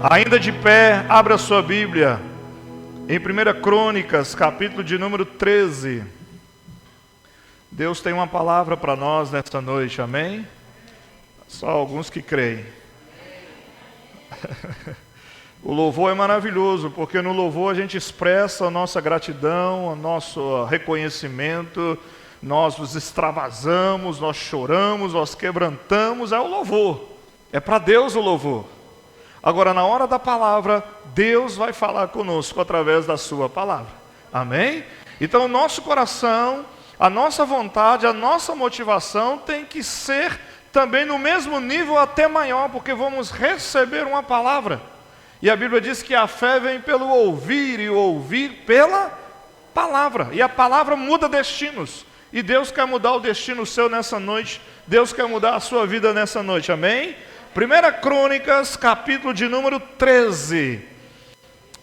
Ainda de pé, abra sua Bíblia em 1 Crônicas, capítulo de número 13. Deus tem uma palavra para nós nesta noite, amém? Só alguns que creem. O louvor é maravilhoso, porque no louvor a gente expressa a nossa gratidão, o nosso reconhecimento, nós nos extravasamos, nós choramos, nós quebrantamos, é o louvor. É para Deus o louvor. Agora, na hora da palavra, Deus vai falar conosco através da sua palavra. Amém? Então, o nosso coração, a nossa vontade, a nossa motivação tem que ser também no mesmo nível, até maior, porque vamos receber uma palavra. E a Bíblia diz que a fé vem pelo ouvir e o ouvir pela palavra. E a palavra muda destinos. E Deus quer mudar o destino seu nessa noite. Deus quer mudar a sua vida nessa noite. Amém? 1 Crônicas, capítulo de número 13.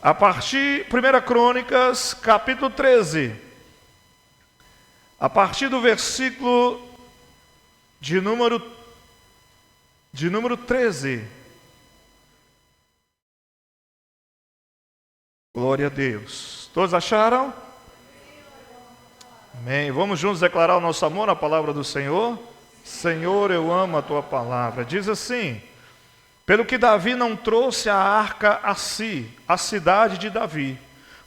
1 Crônicas, capítulo 13. A partir do versículo de número 13. Glória a Deus. Todos acharam? Amém. Vamos juntos declarar o nosso amor na palavra do Senhor? Senhor, eu amo a tua palavra. Diz assim: pelo que Davi não trouxe a arca a si, a cidade de Davi,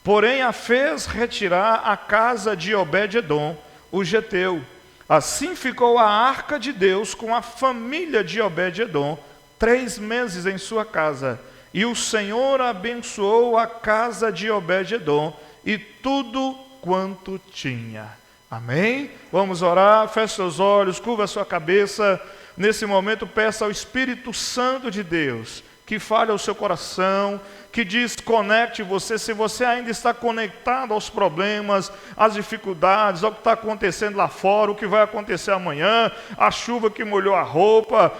porém a fez retirar a casa de Obed-edom, o geteu. Assim ficou a arca de Deus com a família de Obed-edom 3 meses em sua casa. E o Senhor abençoou a casa de Obed-edom e tudo quanto tinha. Amém? Vamos orar, feche seus olhos, curva a sua cabeça. Nesse momento, peça ao Espírito Santo de Deus que fale ao seu coração, que desconecte você, se você ainda está conectado aos problemas, às dificuldades, ao que está acontecendo lá fora, o que vai acontecer amanhã, a chuva que molhou a roupa,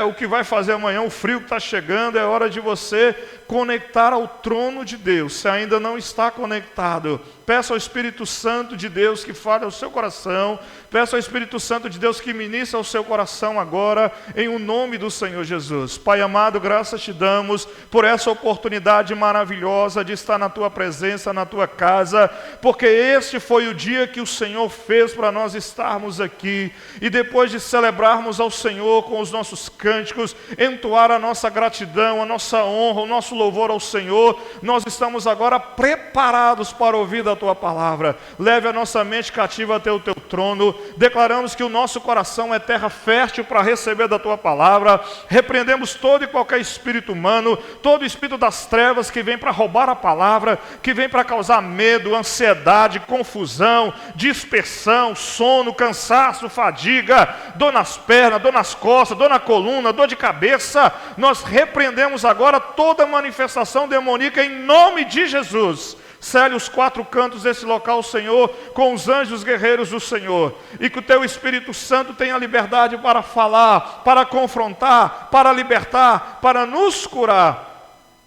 o que vai fazer amanhã, o frio que está chegando, é hora de você conectar ao trono de Deus. Se ainda não está conectado, peça ao Espírito Santo de Deus que fale ao seu coração, peça ao Espírito Santo de Deus que ministre ao seu coração agora, em o nome do Senhor Jesus. Pai amado, graças te damos por essa oportunidade maravilhosa de estar na tua presença, na tua casa, porque este foi o dia que o Senhor fez para nós estarmos aqui, e depois de celebrarmos ao Senhor com os nossos cânticos, entoar a nossa gratidão, a nossa honra, o nosso louvor ao Senhor, nós estamos agora preparados para ouvir da tua palavra. Leve a nossa mente cativa até o teu trono. Declaramos que o nosso coração é terra fértil para receber da tua palavra. Repreendemos todo e qualquer espírito humano, todo espírito das trevas que vem para roubar a palavra, que vem para causar medo, ansiedade, confusão, dispersão, sono, cansaço, fadiga, dor nas pernas, dor nas costas, dor na coluna, dor de cabeça. Nós repreendemos agora toda manifestação demoníaca em nome de Jesus. Cele os 4 cantos desse local, Senhor, com os anjos guerreiros do Senhor, e que o teu Espírito Santo tenha liberdade para falar, para confrontar, para libertar, para nos curar.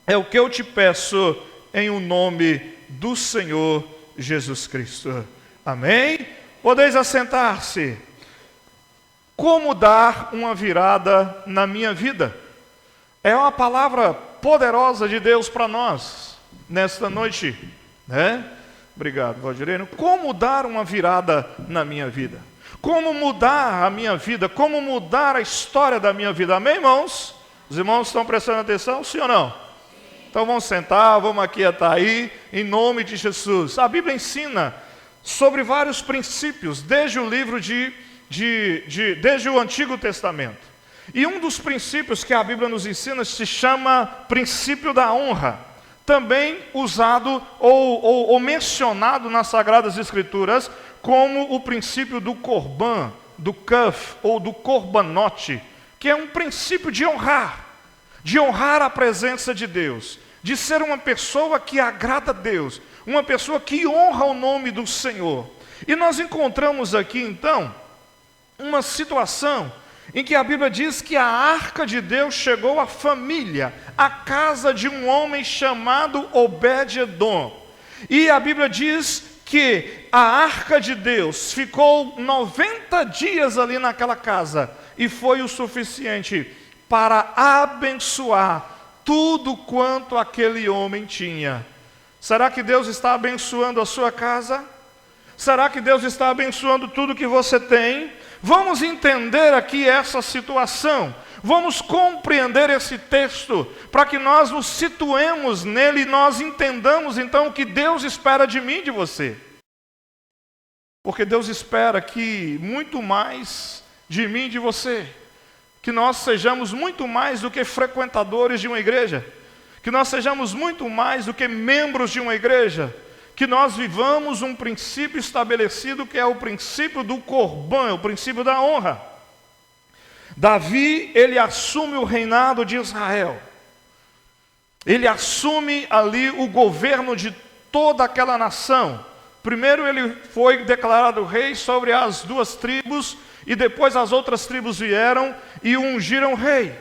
É o que eu te peço em o nome do Senhor Jesus Cristo. Amém? Podeis assentar-se. Como dar uma virada na minha vida? É uma palavra poderosa de Deus para nós nesta noite, né? Obrigado, Valdireno. Como dar uma virada na minha vida? Como mudar a minha vida? Como mudar a história da minha vida? Amém, irmãos? Os irmãos estão prestando atenção, sim ou não? Então vamos sentar, vamos aquietar aí, em nome de Jesus. A Bíblia ensina sobre vários princípios, desde o livro desde o Antigo Testamento. E um dos princípios que a Bíblia nos ensina se chama princípio da honra, também usado ou mencionado nas Sagradas Escrituras como o princípio do corban, do kaf ou do corbanote, que é um princípio de honrar a presença de Deus, de ser uma pessoa que agrada a Deus, uma pessoa que honra o nome do Senhor. E nós encontramos aqui então uma situação em que a Bíblia diz que a arca de Deus chegou à família, à casa de um homem chamado Obed-edom. E a Bíblia diz que a arca de Deus ficou 90 dias ali naquela casa, e foi o suficiente para abençoar tudo quanto aquele homem tinha. Será que Deus está abençoando a sua casa? Será que Deus está abençoando tudo que você tem? Vamos entender aqui essa situação. Vamos compreender esse texto para que nós nos situemos nele e nós entendamos então o que Deus espera de mim e de você. Porque Deus espera que muito mais de mim e de você, que nós sejamos muito mais do que frequentadores de uma igreja, que nós sejamos muito mais do que membros de uma igreja, que nós vivamos um princípio estabelecido que é o princípio do corban, o princípio da honra. Davi, ele assume o reinado de Israel. Ele assume ali o governo de toda aquela nação. Primeiro ele foi declarado rei sobre as 2 tribos, e depois as outras tribos vieram e o ungiram rei.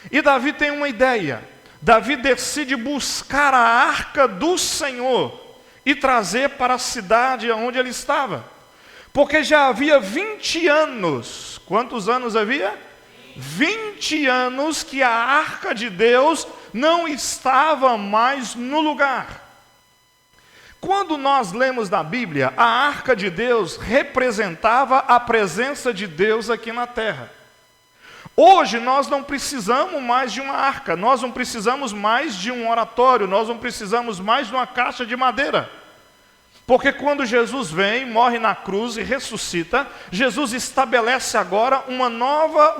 E Davi tem uma ideia. Davi decide buscar a arca do Senhor e trazer para a cidade onde ele estava. Porque já havia 20 anos. Quantos anos havia? 20 anos que a arca de Deus não estava mais no lugar. Quando nós lemos na Bíblia, a arca de Deus representava a presença de Deus aqui na terra. Hoje nós não precisamos mais de uma arca, nós não precisamos mais de um oratório, nós não precisamos mais de uma caixa de madeira. Porque quando Jesus vem, morre na cruz e ressuscita, Jesus estabelece agora um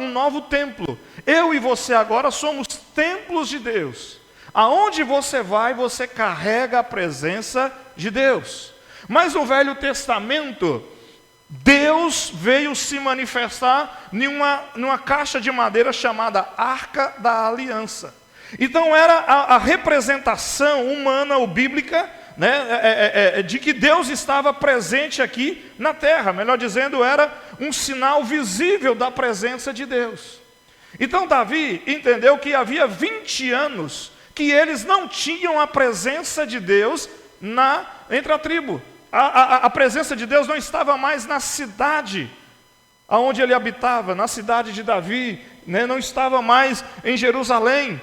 novo templo. Eu e você agora somos templos de Deus. Aonde você vai, você carrega a presença de Deus. Mas no Velho Testamento, Deus veio se manifestar numa caixa de madeira chamada Arca da Aliança. Então era a representação humana ou bíblica, né, de que Deus estava presente aqui na terra. Melhor dizendo, era um sinal visível da presença de Deus. Então Davi entendeu que havia 20 anos que eles não tinham a presença de Deus entre a tribo. A presença de Deus não estava mais na cidade onde ele habitava, na cidade de Davi, né? Não estava mais em Jerusalém.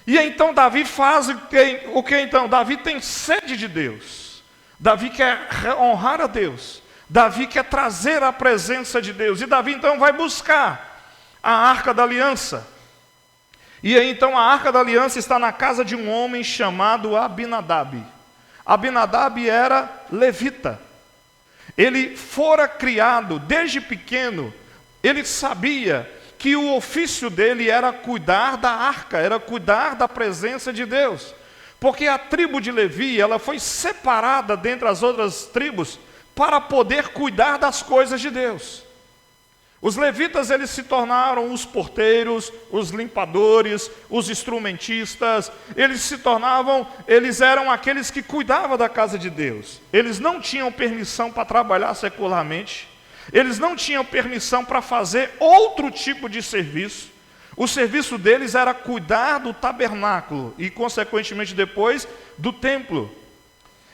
E então Davi faz o que então? Davi tem sede de Deus. Davi quer honrar a Deus. Davi quer trazer a presença de Deus. E Davi então vai buscar a Arca da Aliança. E aí então a Arca da Aliança está na casa de um homem chamado Abinadab. Abinadab era levita. Ele fora criado desde pequeno, ele sabia que o ofício dele era cuidar da arca, era cuidar da presença de Deus. Porque a tribo de Levi, ela foi separada dentre as outras tribos para poder cuidar das coisas de Deus. Os levitas, eles se tornaram os porteiros, os limpadores, os instrumentistas. Eles eram aqueles que cuidavam da casa de Deus. Eles não tinham permissão para trabalhar secularmente. Eles não tinham permissão para fazer outro tipo de serviço. O serviço deles era cuidar do tabernáculo e, consequentemente, depois do templo.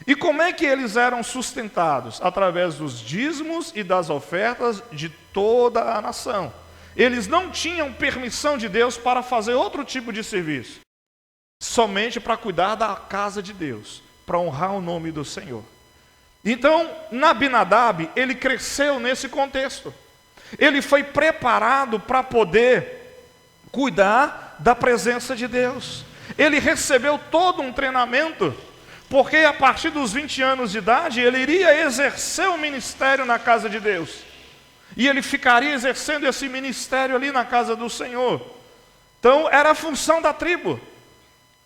E como é que eles eram sustentados? Através dos dízimos e das ofertas de toda a nação. Eles não tinham permissão de Deus para fazer outro tipo de serviço. Somente para cuidar da casa de Deus, para honrar o nome do Senhor. Então, Abinadab, ele cresceu nesse contexto. Ele foi preparado para poder cuidar da presença de Deus. Ele recebeu todo um treinamento, porque a partir dos 20 anos de idade, ele iria exercer o ministério na casa de Deus. E ele ficaria exercendo esse ministério ali na casa do Senhor. Então, era a função da tribo.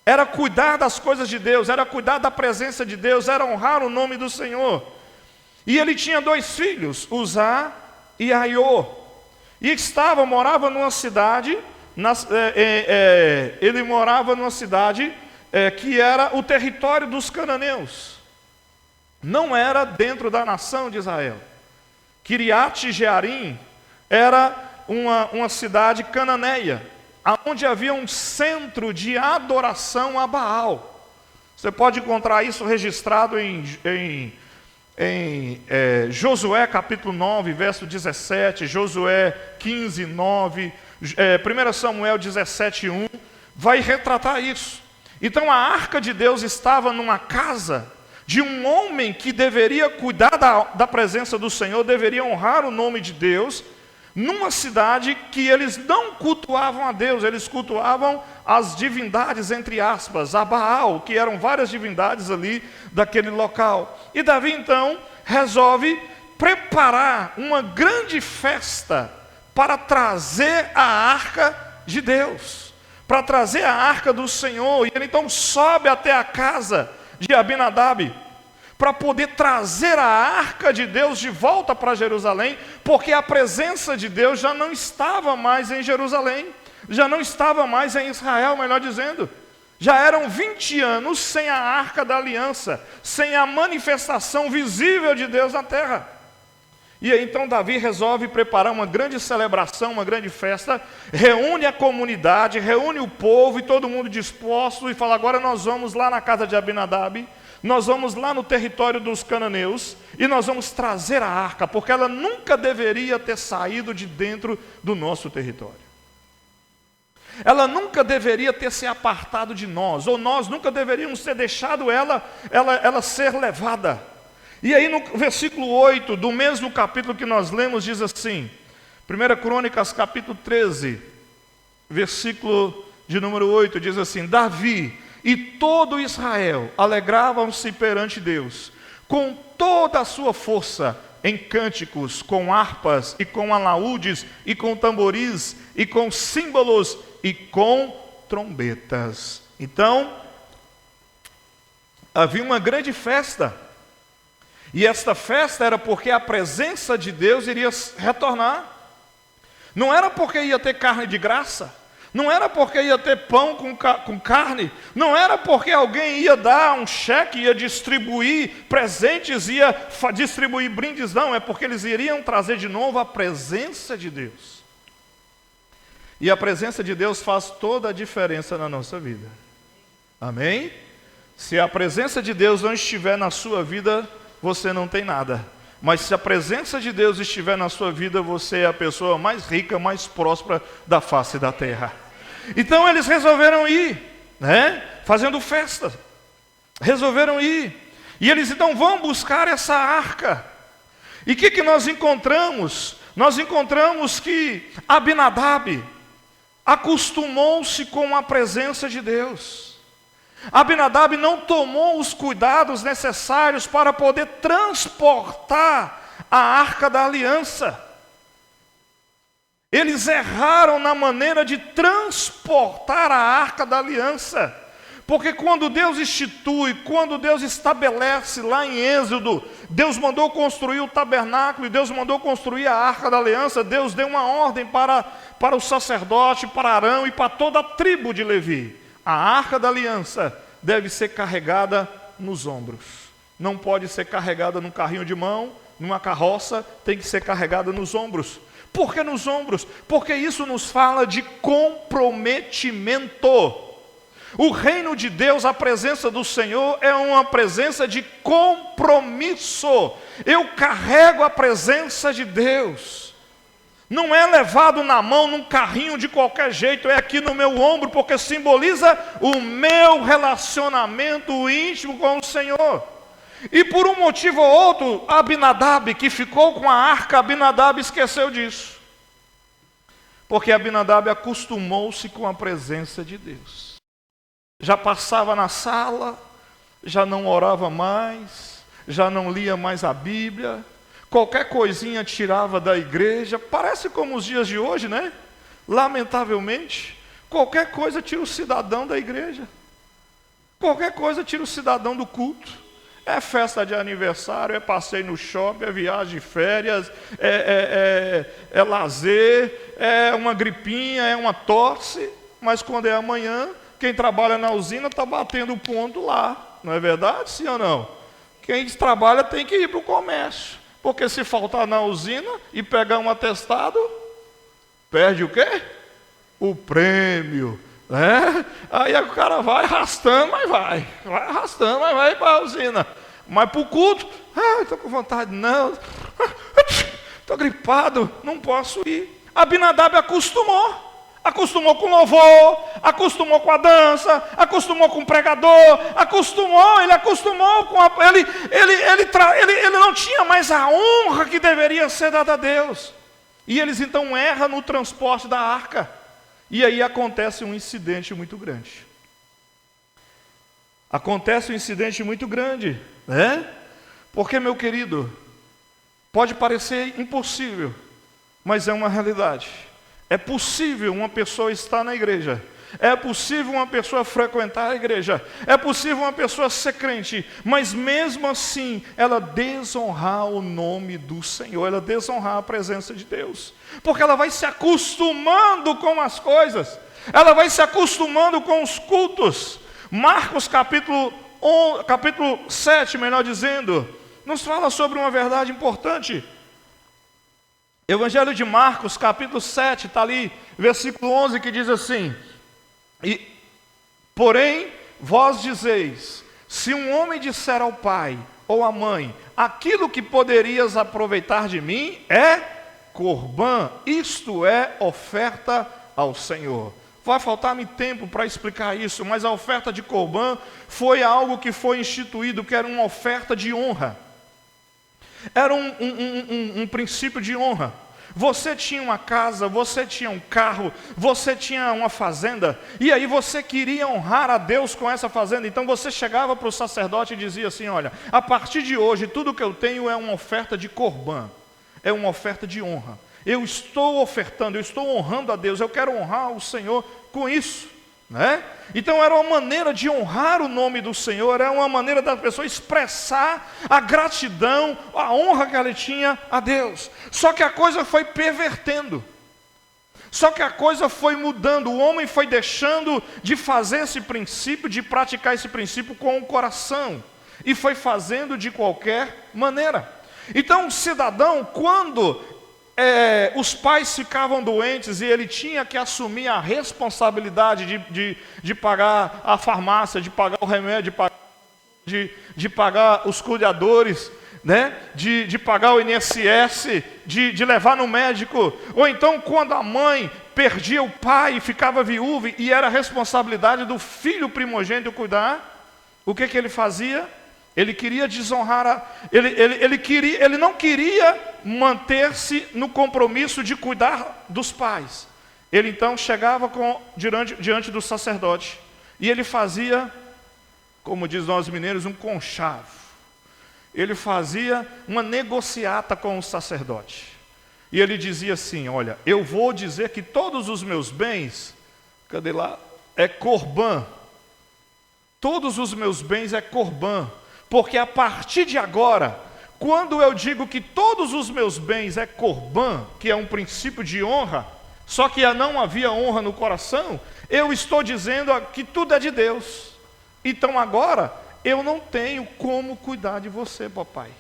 Era cuidar das coisas de Deus, era cuidar da presença de Deus, era honrar o nome do Senhor. E ele tinha 2 filhos, Uzá e Aiô. E morava numa cidade, que era o território dos cananeus. Não era dentro da nação de Israel. Kiriat Jearim era uma cidade cananeia, onde havia um centro de adoração a Baal. Você pode encontrar isso registrado em Josué capítulo 9, verso 17, Josué 15, 9, 1 Samuel 17, 1, vai retratar isso. Então a arca de Deus estava numa casa de um homem que deveria cuidar da presença do Senhor, deveria honrar o nome de Deus, numa cidade que eles não cultuavam a Deus, eles cultuavam as divindades, entre aspas, a Baal, que eram várias divindades ali daquele local. E Davi então resolve preparar uma grande festa para trazer a arca de Deus, para trazer a arca do Senhor. E ele então sobe até a casa de Abinadab, para poder trazer a arca de Deus de volta para Jerusalém, porque a presença de Deus já não estava mais em Jerusalém, já não estava mais em Israel, melhor dizendo. Já eram 20 anos sem a arca da aliança, sem a manifestação visível de Deus na terra. E aí então Davi resolve preparar uma grande celebração, uma grande festa, reúne a comunidade, reúne o povo e todo mundo disposto e fala: agora nós vamos lá na casa de Abinadab, nós vamos lá no território dos cananeus e nós vamos trazer a arca, porque ela nunca deveria ter saído de dentro do nosso território. Ela nunca deveria ter se apartado de nós, ou nós nunca deveríamos ter deixado ela ser levada. E aí no versículo 8 do mesmo capítulo que nós lemos diz assim, 1 Crônicas capítulo 13, versículo de número 8, diz assim: Davi e todo Israel alegravam-se perante Deus, com toda a sua força, em cânticos, com harpas, e com alaúdes, e com tamboris, e com símbolos, e com trombetas. Então, havia uma grande festa, e esta festa era porque a presença de Deus iria retornar. Não era porque ia ter carne de graça, não era porque ia ter pão com carne, não era porque alguém ia dar um cheque, ia distribuir presentes, ia distribuir brindes, não, é porque eles iriam trazer de novo a presença de Deus. E a presença de Deus faz toda a diferença na nossa vida. Amém? Se a presença de Deus não estiver na sua vida, você não tem nada. Mas se a presença de Deus estiver na sua vida, você é a pessoa mais rica, mais próspera da face da terra. Então eles resolveram ir, fazendo festa. Resolveram ir. E eles então vão buscar essa arca. E o que nós encontramos? Nós encontramos que Abinadab acostumou-se com a presença de Deus. Abinadab não tomou os cuidados necessários para poder transportar a arca da aliança. Eles erraram na maneira de transportar a arca da aliança. Porque quando Deus institui, quando Deus estabelece lá em Êxodo, Deus mandou construir o tabernáculo e Deus mandou construir a arca da aliança, Deus deu uma ordem para o sacerdote, para Arão e para toda a tribo de Levi. A arca da aliança deve ser carregada nos ombros. Não pode ser carregada num carrinho de mão, numa carroça, tem que ser carregada nos ombros. Por que nos ombros? Porque isso nos fala de comprometimento. O reino de Deus, a presença do Senhor é uma presença de compromisso. Eu carrego a presença de Deus. Não é levado na mão num carrinho de qualquer jeito, é aqui no meu ombro, porque simboliza o meu relacionamento íntimo com o Senhor. E por um motivo ou outro, Abinadab, que ficou com a arca, Abinadab esqueceu disso. Porque Abinadab acostumou-se com a presença de Deus. Já passava na sala, já não orava mais, já não lia mais a Bíblia, qualquer coisinha tirava da igreja. Parece como os dias de hoje, né? Lamentavelmente, qualquer coisa tira o cidadão da igreja. Qualquer coisa tira o cidadão do culto. É festa de aniversário, é passeio no shopping, é viagem de férias, é lazer, é uma gripinha, é uma tosse. Mas quando é amanhã, quem trabalha na usina está batendo ponto lá. Não é verdade, sim ou não? Quem trabalha tem que ir para o comércio. Porque se faltar na usina e pegar um atestado, perde o quê? O prêmio. Aí o cara vai arrastando, mas vai arrastando, mas vai para a usina. Mas para o culto, estou com vontade, não, estou gripado, não posso ir. Abinadab acostumou. Acostumou com louvor, acostumou com a dança, acostumou com o pregador, ele acostumou com ele não tinha mais a honra que deveria ser dada a Deus. E eles então erram no transporte da arca. E aí acontece um incidente muito grande. Acontece um incidente muito grande, né? Porque, meu querido, pode parecer impossível, mas é uma realidade. É possível uma pessoa estar na igreja, é possível uma pessoa frequentar a igreja, é possível uma pessoa ser crente, mas mesmo assim ela desonrar o nome do Senhor, ela desonrar a presença de Deus, porque ela vai se acostumando com as coisas, ela vai se acostumando com os cultos. Marcos capítulo 7, melhor dizendo, nos fala sobre uma verdade importante. Evangelho de Marcos, capítulo 7, está ali, versículo 11, que diz assim: porém, vós dizeis, se um homem disser ao pai ou à mãe, aquilo que poderias aproveitar de mim é corbã, isto é oferta ao Senhor. Vai faltar-me tempo para explicar isso, mas a oferta de corbã foi algo que foi instituído, que era uma oferta de honra. Era um princípio de honra. Você tinha uma casa, você tinha um carro, você tinha uma fazenda, e aí você queria honrar a Deus com essa fazenda. Então você chegava para o sacerdote e dizia assim: olha, a partir de hoje tudo que eu tenho é uma oferta de corbã, é uma oferta de honra. Eu estou ofertando, eu estou honrando a Deus, eu quero honrar o Senhor com isso, né? Então era uma maneira de honrar o nome do Senhor, era uma maneira da pessoa expressar a gratidão, a honra que ela tinha a Deus. Só que a coisa foi pervertendo, só que a coisa foi mudando, o homem foi deixando de fazer esse princípio, de praticar esse princípio com o coração, e foi fazendo de qualquer maneira. Então o cidadão, quando os pais ficavam doentes e ele tinha que assumir a responsabilidade de pagar a farmácia, de pagar o remédio, de pagar os cuidadores, né? de pagar o INSS, de levar no médico. Ou então quando a mãe perdia o pai e ficava viúva e era a responsabilidade do filho primogênito cuidar, o que ele fazia? Ele queria desonrar, ele não queria manter-se no compromisso de cuidar dos pais. Ele então chegava diante do sacerdote e ele fazia, como diz nós mineiros, um conchavo. Ele fazia uma negociata com o sacerdote. E ele dizia assim: olha, eu vou dizer que todos os meus bens, cadê lá? É corbã. Todos os meus bens é corbã. Porque a partir de agora, quando eu digo que todos os meus bens é corbã, que é um princípio de honra, só que não havia honra no coração, eu estou dizendo que tudo é de Deus. Então agora, eu não tenho como cuidar de você, papai.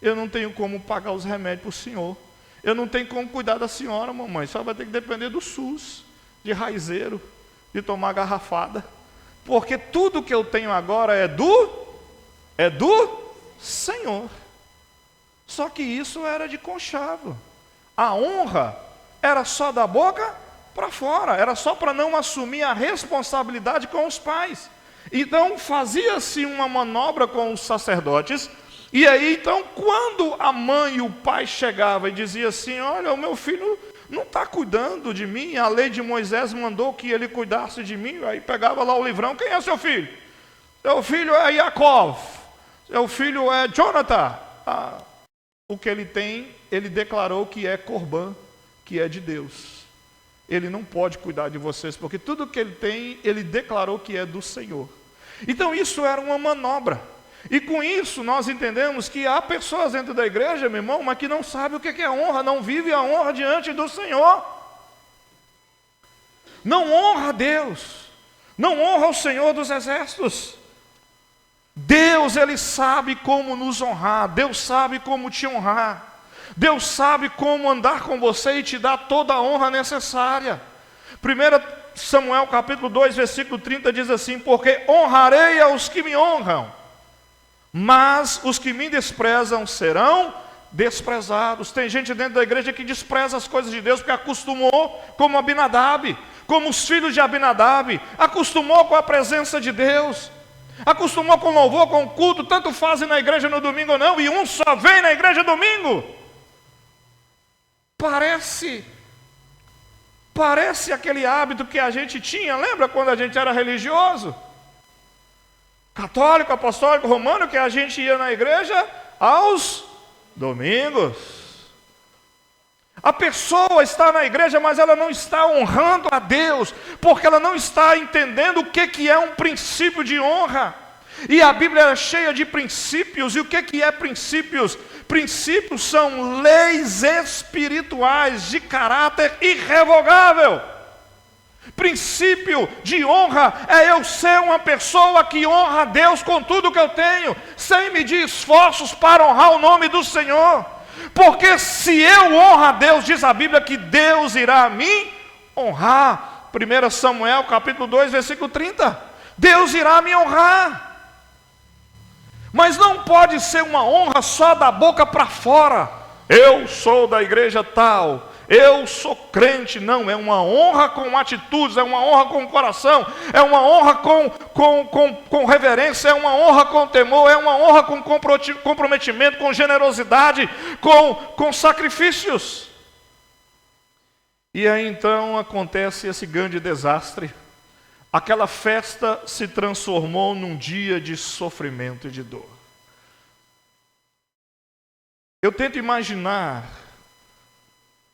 Eu não tenho como pagar os remédios para o senhor. Eu não tenho como cuidar da senhora, mamãe. Só vai ter que depender do SUS, de raizeiro, de tomar garrafada. Porque tudo que eu tenho agora é do Senhor. Só que isso era de conchavo. A honra era só da boca para fora, era só para não assumir a responsabilidade com os pais. Então fazia-se uma manobra com os sacerdotes. E aí então, quando a mãe e o pai chegavam e diziam assim: olha, o meu filho não está cuidando de mim, a lei de Moisés mandou que ele cuidasse de mim. Aí pegava lá o livrão: quem é seu filho? Seu filho é Yaakov. Seu filho é Jonathan. O que ele tem, ele declarou que é corbã, que é de Deus. Ele não pode cuidar de vocês, porque tudo que ele tem, ele declarou que é do Senhor. Então isso era uma manobra. E com isso nós entendemos que há pessoas dentro da igreja, meu irmão, mas que não sabem o que é honra, não vive a honra diante do Senhor. Não honra a Deus, não honra o Senhor dos exércitos. Deus, Ele sabe como nos honrar, Deus sabe como te honrar, Deus sabe como andar com você e te dar toda a honra necessária. 1 Samuel capítulo 2, versículo 30 diz assim: porque honrarei aos que me honram, mas os que me desprezam serão desprezados. Tem gente dentro da igreja que despreza as coisas de Deus porque acostumou, como Abinadab, como os filhos de Abinadab, acostumou com a presença de Deus, acostumou com louvor, com culto, tanto fazem na igreja no domingo ou não, e um só vem na igreja domingo. Parece aquele hábito que a gente tinha, lembra quando a gente era religioso? Católico, apostólico, romano, que a gente ia na igreja aos domingos. A pessoa está na igreja, mas ela não está honrando a Deus, porque ela não está entendendo o que é um princípio de honra. E a Bíblia é cheia de princípios. E o que é princípios? Princípios são leis espirituais de caráter irrevogável. Princípio de honra é eu ser uma pessoa que honra a Deus com tudo que eu tenho, sem medir esforços para honrar o nome do Senhor. Porque se eu honro a Deus, diz a Bíblia que Deus irá me honrar. 1 Samuel capítulo 2, versículo 30. Deus irá me honrar. Mas não pode ser uma honra só da boca para fora. Eu sou da igreja tal, eu sou crente. Não, é uma honra com atitudes, é uma honra com coração, é uma honra com reverência, é uma honra com temor, é uma honra com comprometimento, com generosidade, com sacrifícios. E aí então acontece esse grande desastre. Aquela festa se transformou num dia de sofrimento e de dor. Eu tento imaginar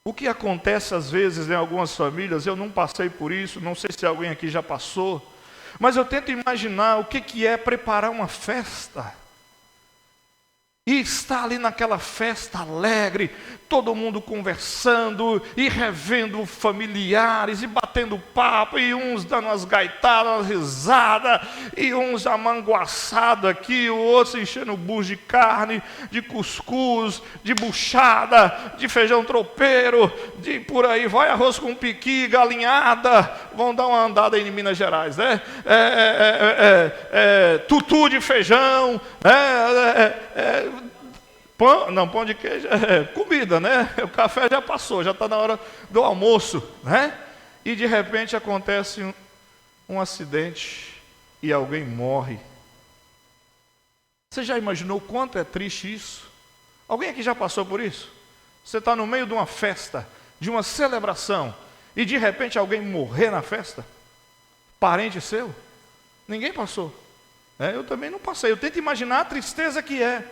o que acontece às vezes em algumas famílias. Eu não passei por isso, não sei se alguém aqui já passou, mas eu tento imaginar o que é preparar uma festa. E está ali naquela festa alegre, todo mundo conversando e revendo familiares e batendo papo, e uns dando umas gaitadas, umas risadas, e uns amanguaçados aqui, o outro enchendo o bucho de carne, de cuscuz, de buchada, de feijão tropeiro, de por aí vai, arroz com piqui, galinhada. Vão dar uma andada aí em Minas Gerais, né? Tutu de feijão, pão de queijo, comida, né? O café já passou, já está na hora do almoço, né? E de repente acontece um acidente e alguém morre. Você já imaginou quanto é triste isso? Alguém aqui já passou por isso? Você está no meio de uma festa, de uma celebração, e de repente alguém morrer na festa? Parente seu? Ninguém passou. Eu também não passei. Eu tento imaginar a tristeza que é.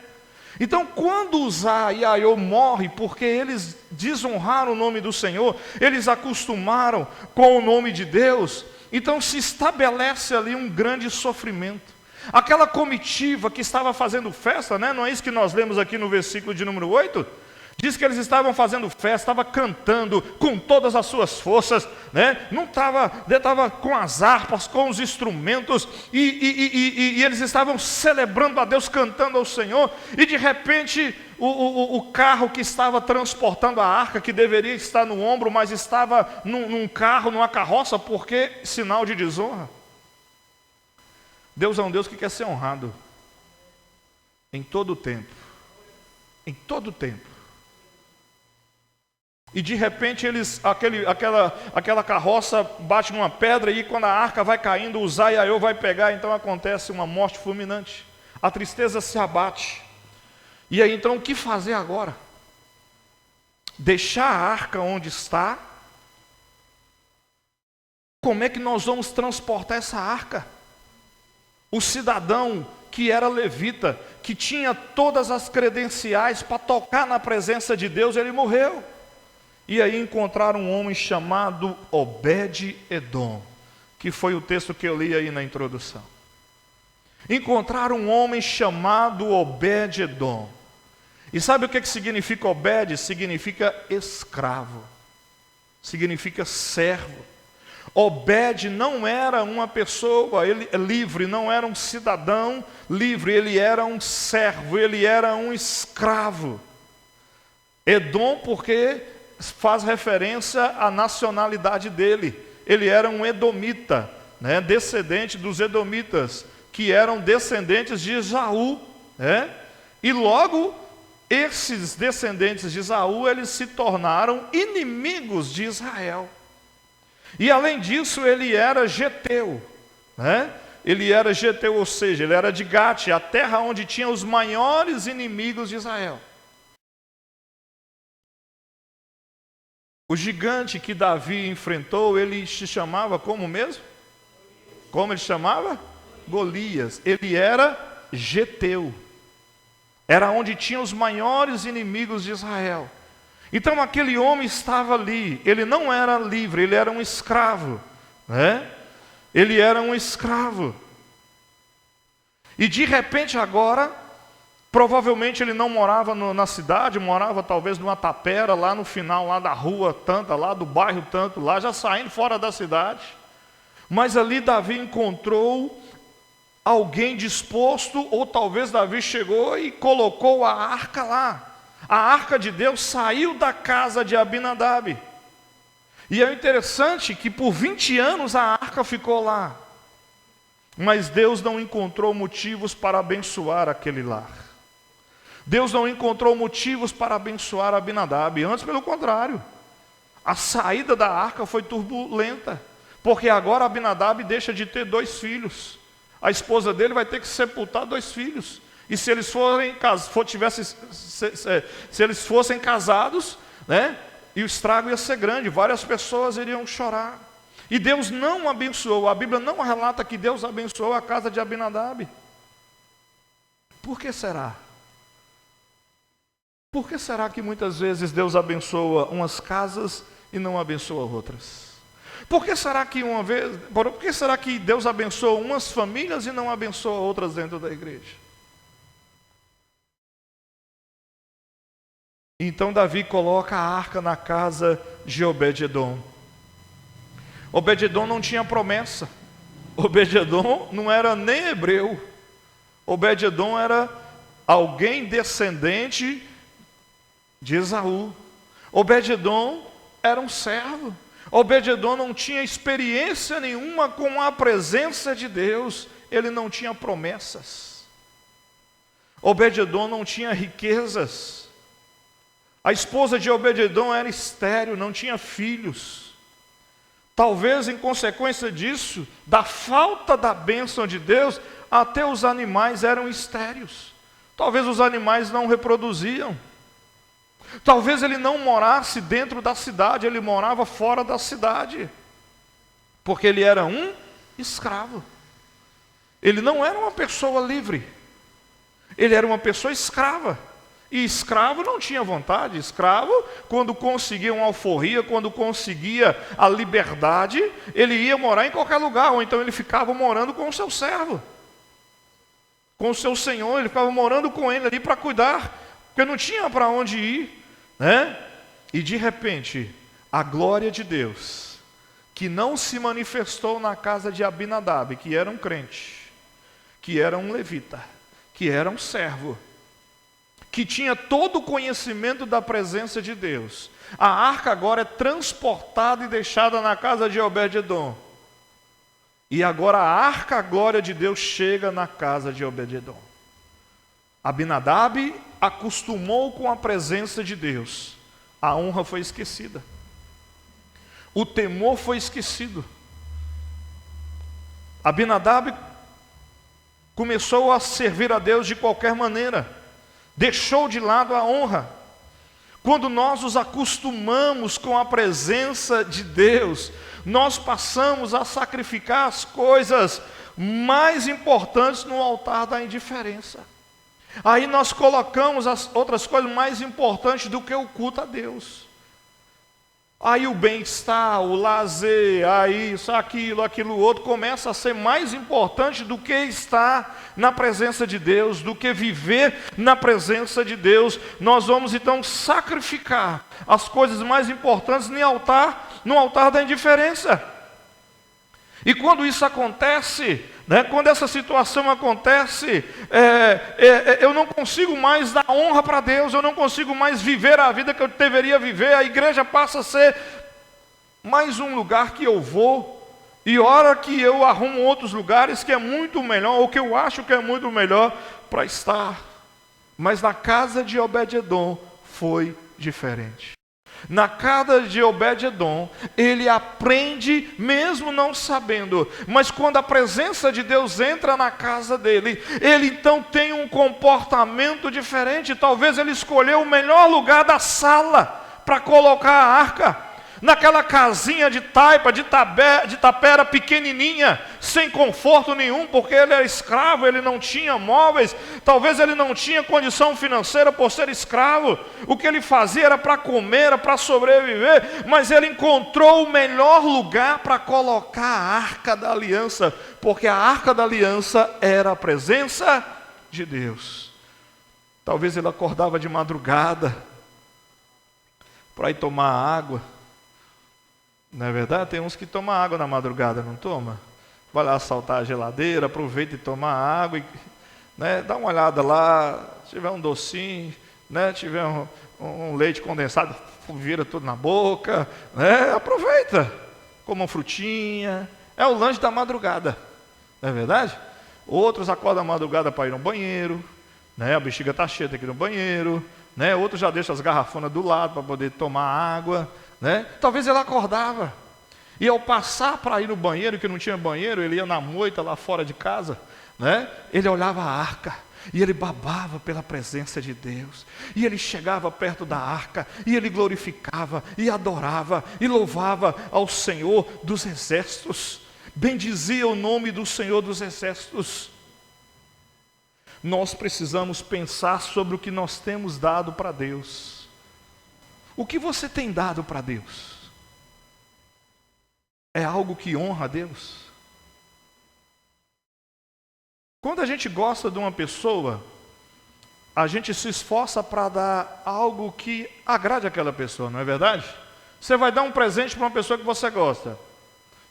Então, quando Uzá e Aiô morrem, porque eles desonraram o nome do Senhor, eles acostumaram com o nome de Deus, então se estabelece ali um grande sofrimento. Aquela comitiva que estava fazendo festa, né? Não é isso que nós lemos aqui no versículo de número 8? Diz que eles estavam fazendo festa, estavam cantando com todas as suas forças, né? Não estava com as harpas, com os instrumentos, e eles estavam celebrando a Deus, cantando ao Senhor, e de repente o carro que estava transportando a arca, que deveria estar no ombro, mas estava num carro, numa carroça, porque sinal de desonra. Deus é um Deus que quer ser honrado em todo o tempo, em todo o tempo. E de repente aquela carroça bate numa pedra, e quando a arca vai caindo, Uzá e Aiô vai pegar, então acontece uma morte fulminante. A tristeza se abate. E aí então o que fazer agora? Deixar a arca onde está? Como é que nós vamos transportar essa arca? O cidadão que era levita, que tinha todas as credenciais para tocar na presença de Deus, ele morreu. E aí encontraram um homem chamado Obed-Edom, que foi o texto que eu li aí na introdução. Encontraram um homem chamado Obed-Edom. E sabe o que significa Obed? Significa escravo, significa servo. Obed não era uma pessoa livre, não era um cidadão livre, ele era um servo, ele era um escravo. Edom porque faz referência à nacionalidade dele. Ele era um edomita, né? Descendente dos edomitas, que eram descendentes de Esaú, né? E logo esses descendentes de Esaú, eles se tornaram inimigos de Israel. E além disso, ele era geteu, né? Ele era geteu, ou seja, ele era de Gate, a terra onde tinha os maiores inimigos de Israel. O gigante que Davi enfrentou, ele se chamava como mesmo? Como ele chamava? Golias. Ele era geteu. Era onde tinha os maiores inimigos de Israel. Então aquele homem estava ali. Ele não era livre, ele era um escravo, né? Ele era um escravo. E de repente agora, provavelmente ele não morava na cidade, morava talvez numa tapera, lá no final, lá da rua tanta, lá do bairro tanto, lá já saindo fora da cidade. Mas ali Davi encontrou alguém disposto, ou talvez Davi chegou e colocou a arca lá. A arca de Deus saiu da casa de Abinadab. E é interessante que por 20 anos a arca ficou lá. Mas Deus não encontrou motivos para abençoar aquele lar. Deus não encontrou motivos para abençoar Abinadab. Antes, pelo contrário. A saída da arca foi turbulenta. Porque agora Abinadab deixa de ter 2 filhos. A esposa dele vai ter que sepultar 2 filhos. E se eles fossem casados, né, e o estrago ia ser grande, várias pessoas iriam chorar. E Deus não abençoou, a Bíblia não relata que Deus abençoou a casa de Abinadab. Por que será? Por que será que muitas vezes Deus abençoa umas casas e não abençoa outras? Por que será que Deus abençoa umas famílias e não abençoa outras dentro da igreja? Então Davi coloca a arca na casa de Obed-edom. Obed-edom não tinha promessa. Obed-edom não era nem hebreu. Obed-edom era alguém descendente de Esaú. Obed-edom era um servo. Obed-edom não tinha experiência nenhuma com a presença de Deus. Ele não tinha promessas. Obed-edom não tinha riquezas. A esposa de Obed-edom era estéril, não tinha filhos. Talvez em consequência disso, da falta da bênção de Deus, até os animais eram estéreis. Talvez os animais não reproduziam. Talvez ele não morasse dentro da cidade, ele morava fora da cidade. Porque ele era um escravo. Ele não era uma pessoa livre. Ele era uma pessoa escrava. E escravo não tinha vontade. Escravo, quando conseguia uma alforria, quando conseguia a liberdade, ele ia morar em qualquer lugar, ou então ele ficava morando com o seu servo, com o seu senhor, ele ficava morando com ele ali para cuidar, porque não tinha para onde ir, né? E de repente, a glória de Deus, que não se manifestou na casa de Abinadab, que era um crente, que era um levita, que era um servo, que tinha todo o conhecimento da presença de Deus. A arca agora é transportada e deixada na casa de Obed-edom. E agora a arca, a glória de Deus, chega na casa de Obed-edom. Abinadab acostumou com a presença de Deus. A honra foi esquecida. O temor foi esquecido. Abinadab começou a servir a Deus de qualquer maneira. Deixou de lado a honra. Quando nós nos acostumamos com a presença de Deus, nós passamos a sacrificar as coisas mais importantes no altar da indiferença. Aí nós colocamos as outras coisas mais importantes do que o culto a Deus. Aí o bem-estar, o lazer, aí isso, aquilo outro, começa a ser mais importante do que estar na presença de Deus, do que viver na presença de Deus. Nós vamos então sacrificar as coisas mais importantes no altar da indiferença. E quando isso acontece, né, quando essa situação acontece, eu não consigo mais dar honra para Deus, eu não consigo mais viver a vida que eu deveria viver, a igreja passa a ser mais um lugar que eu vou, e hora que eu arrumo outros lugares que é muito melhor, ou que eu acho que é muito melhor para estar. Mas na casa de Obed-edom foi diferente. Na casa de Obed-edom, ele aprende mesmo não sabendo, mas quando a presença de Deus entra na casa dele, ele então tem um comportamento diferente. Talvez ele escolheu o melhor lugar da sala para colocar a arca. Naquela casinha de taipa, de tapera pequenininha, sem conforto nenhum, porque ele era escravo, ele não tinha móveis, talvez ele não tinha condição financeira por ser escravo. O que ele fazia era para comer, era para sobreviver, mas ele encontrou o melhor lugar para colocar a arca da aliança, porque a arca da aliança era a presença de Deus. Talvez ele acordava de madrugada para ir tomar água. Não é verdade? Tem uns que tomam água na madrugada, não toma? Vai lá saltar a geladeira, aproveita e toma água, né? Dá uma olhada lá, se tiver um docinho, né? Tiver um leite condensado, vira tudo na boca, né? Aproveita, coma uma frutinha, é o lanche da madrugada, não é verdade? Outros acordam na madrugada para ir no banheiro, né? A bexiga está cheia, tem que ir no banheiro, né? Outros já deixam as garrafonas do lado para poder tomar água, né? Talvez ele acordava e ao passar para ir no banheiro, que não tinha banheiro, ele ia na moita lá fora de casa, né? Ele olhava a arca e ele babava pela presença de Deus, e ele chegava perto da arca e ele glorificava e adorava e louvava ao Senhor dos exércitos, bendizia o nome do Senhor dos exércitos. Nós precisamos pensar sobre o que nós temos dado para Deus. O que você tem dado para Deus? É algo que honra a Deus? Quando a gente gosta de uma pessoa, a gente se esforça para dar algo que agrade aquela pessoa, não é verdade? Você vai dar um presente para uma pessoa que você gosta.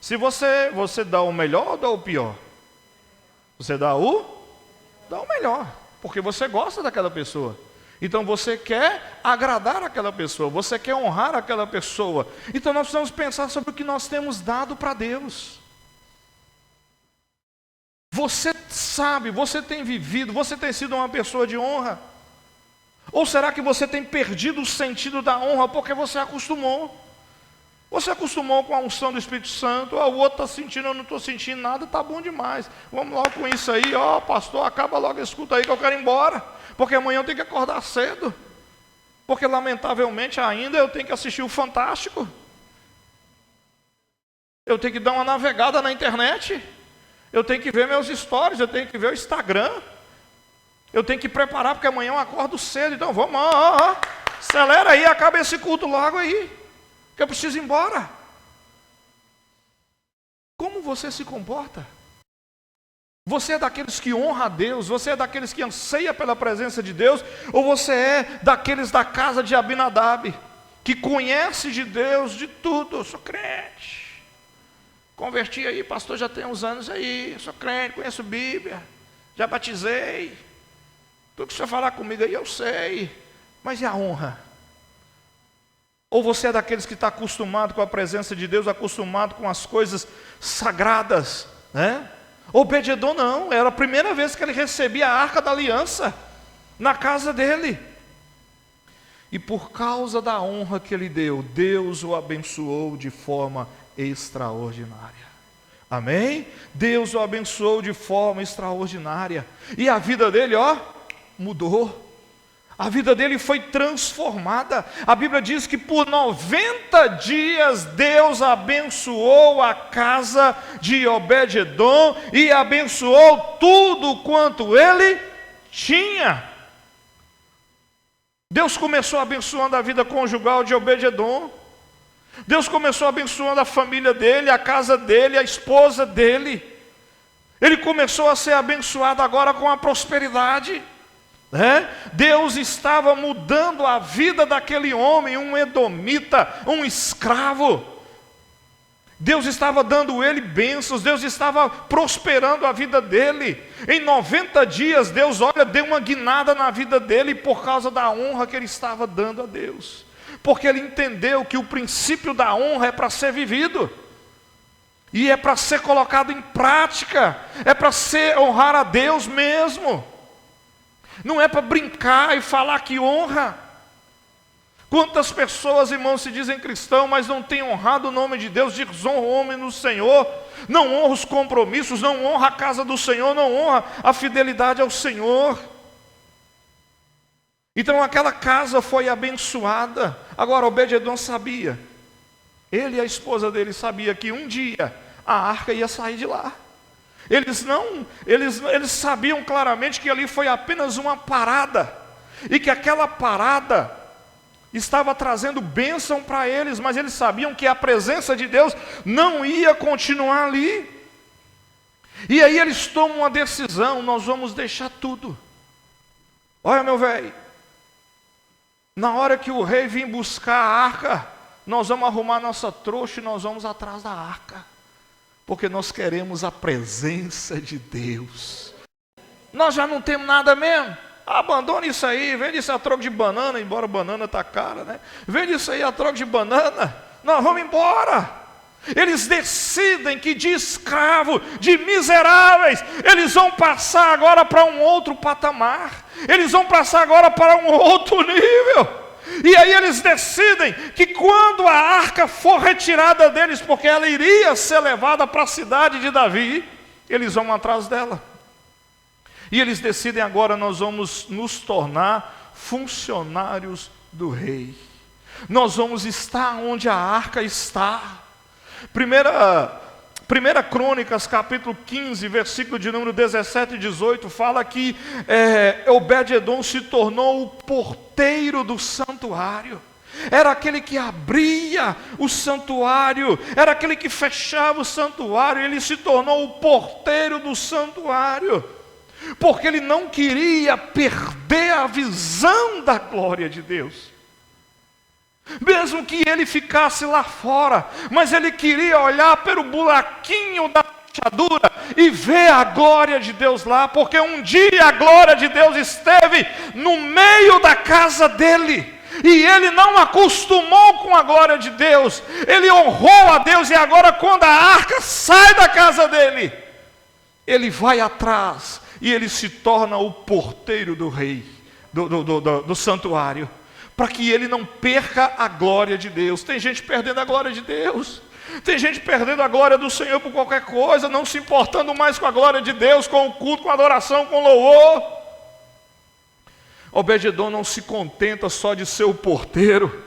Se você dá o melhor ou dá o pior? Você dá o melhor, porque você gosta daquela pessoa. Então você quer agradar aquela pessoa, você quer honrar aquela pessoa. Então nós precisamos pensar sobre o que nós temos dado para Deus. Você sabe, você tem vivido, você tem sido uma pessoa de honra? Ou será que você tem perdido o sentido da honra porque você acostumou? Você acostumou com a unção do Espírito Santo, o outro está sentindo, eu não estou sentindo nada, está bom demais. Vamos logo com isso aí, pastor, acaba logo, escuta aí que eu quero ir embora. Porque amanhã eu tenho que acordar cedo. Porque lamentavelmente ainda eu tenho que assistir o Fantástico. Eu tenho que dar uma navegada na internet. Eu tenho que ver meus stories, eu tenho que ver o Instagram. Eu tenho que preparar porque amanhã eu acordo cedo. Então vamos, acelera aí, acaba esse culto logo aí. Que eu preciso ir embora. Como você se comporta? Você é daqueles que honra a Deus? Você é daqueles que anseia pela presença de Deus? Ou você é daqueles da casa de Abinadab, que conhece de Deus de tudo? Eu sou crente, converti aí, pastor, já tem uns anos aí, eu sou crente, conheço Bíblia, já batizei, tudo que o senhor falar comigo aí eu sei, mas e a honra? Ou você é daqueles que está acostumado com a presença de Deus, acostumado com as coisas sagradas, né? Obed-edom não, era a primeira vez que ele recebia a arca da aliança na casa dele. E por causa da honra que ele deu, Deus o abençoou de forma extraordinária. Amém? Deus o abençoou de forma extraordinária. E a vida dele, mudou. A vida dele foi transformada. A Bíblia diz que por 90 dias Deus abençoou a casa de Obed-edom e abençoou tudo quanto ele tinha. Deus começou abençoando a vida conjugal de Obed-edom. Deus começou abençoando a família dele, a casa dele, a esposa dele. Ele começou a ser abençoado agora com a prosperidade. Deus estava mudando a vida daquele homem, um edomita, um escravo. Deus estava dando ele bênçãos, Deus estava prosperando a vida dele. Em 90 dias, Deus, deu uma guinada na vida dele por causa da honra que ele estava dando a Deus. Porque ele entendeu que o princípio da honra é para ser vivido. E é para ser colocado em prática. É para honrar a Deus mesmo. Não é para brincar e falar que honra. Quantas pessoas, irmãos, se dizem cristãos, mas não têm honrado o nome de Deus, desonram o homem no Senhor, não honra os compromissos, não honra a casa do Senhor, não honra a fidelidade ao Senhor. Então aquela casa foi abençoada. Agora Obed-edom sabia, ele e a esposa dele sabiam que um dia a arca ia sair de lá. Eles sabiam claramente que ali foi apenas uma parada, e que aquela parada estava trazendo bênção para eles, mas eles sabiam que a presença de Deus não ia continuar ali. E aí eles tomam uma decisão: nós vamos deixar tudo. Olha, meu velho, na hora que o rei vir buscar a arca, nós vamos arrumar nossa trouxa e nós vamos atrás da arca, porque nós queremos a presença de Deus. Nós já não temos nada mesmo. Abandona isso aí, vende isso a troco de banana, embora a banana está cara, né? Vende isso aí a troco de banana, nós vamos embora. Eles decidem que de escravo, de miseráveis, eles vão passar agora para um outro patamar, eles vão passar agora para um outro nível. E aí eles decidem que quando a arca for retirada deles, porque ela iria ser levada para a cidade de Davi, eles vão atrás dela. E eles decidem agora: nós vamos nos tornar funcionários do rei. Nós vamos estar onde a arca está. Primeira Crônicas, capítulo 15, versículo de número 17 e 18, fala que Obed-edom se tornou o porteiro do santuário. Era aquele que abria o santuário, era aquele que fechava o santuário. Ele se tornou o porteiro do santuário, porque ele não queria perder a visão da glória de Deus. Mesmo que ele ficasse lá fora, mas ele queria olhar pelo buraquinho da fechadura e ver a glória de Deus lá, porque um dia a glória de Deus esteve no meio da casa dele, e ele não acostumou com a glória de Deus, ele honrou a Deus, e agora quando a arca sai da casa dele, ele vai atrás, e ele se torna o porteiro do rei, do santuário, para que ele não perca a glória de Deus. Tem gente perdendo a glória de Deus, tem gente perdendo a glória do Senhor por qualquer coisa, não se importando mais com a glória de Deus, com o culto, com a adoração, com o louvor. Obed-edom não se contenta só de ser o porteiro.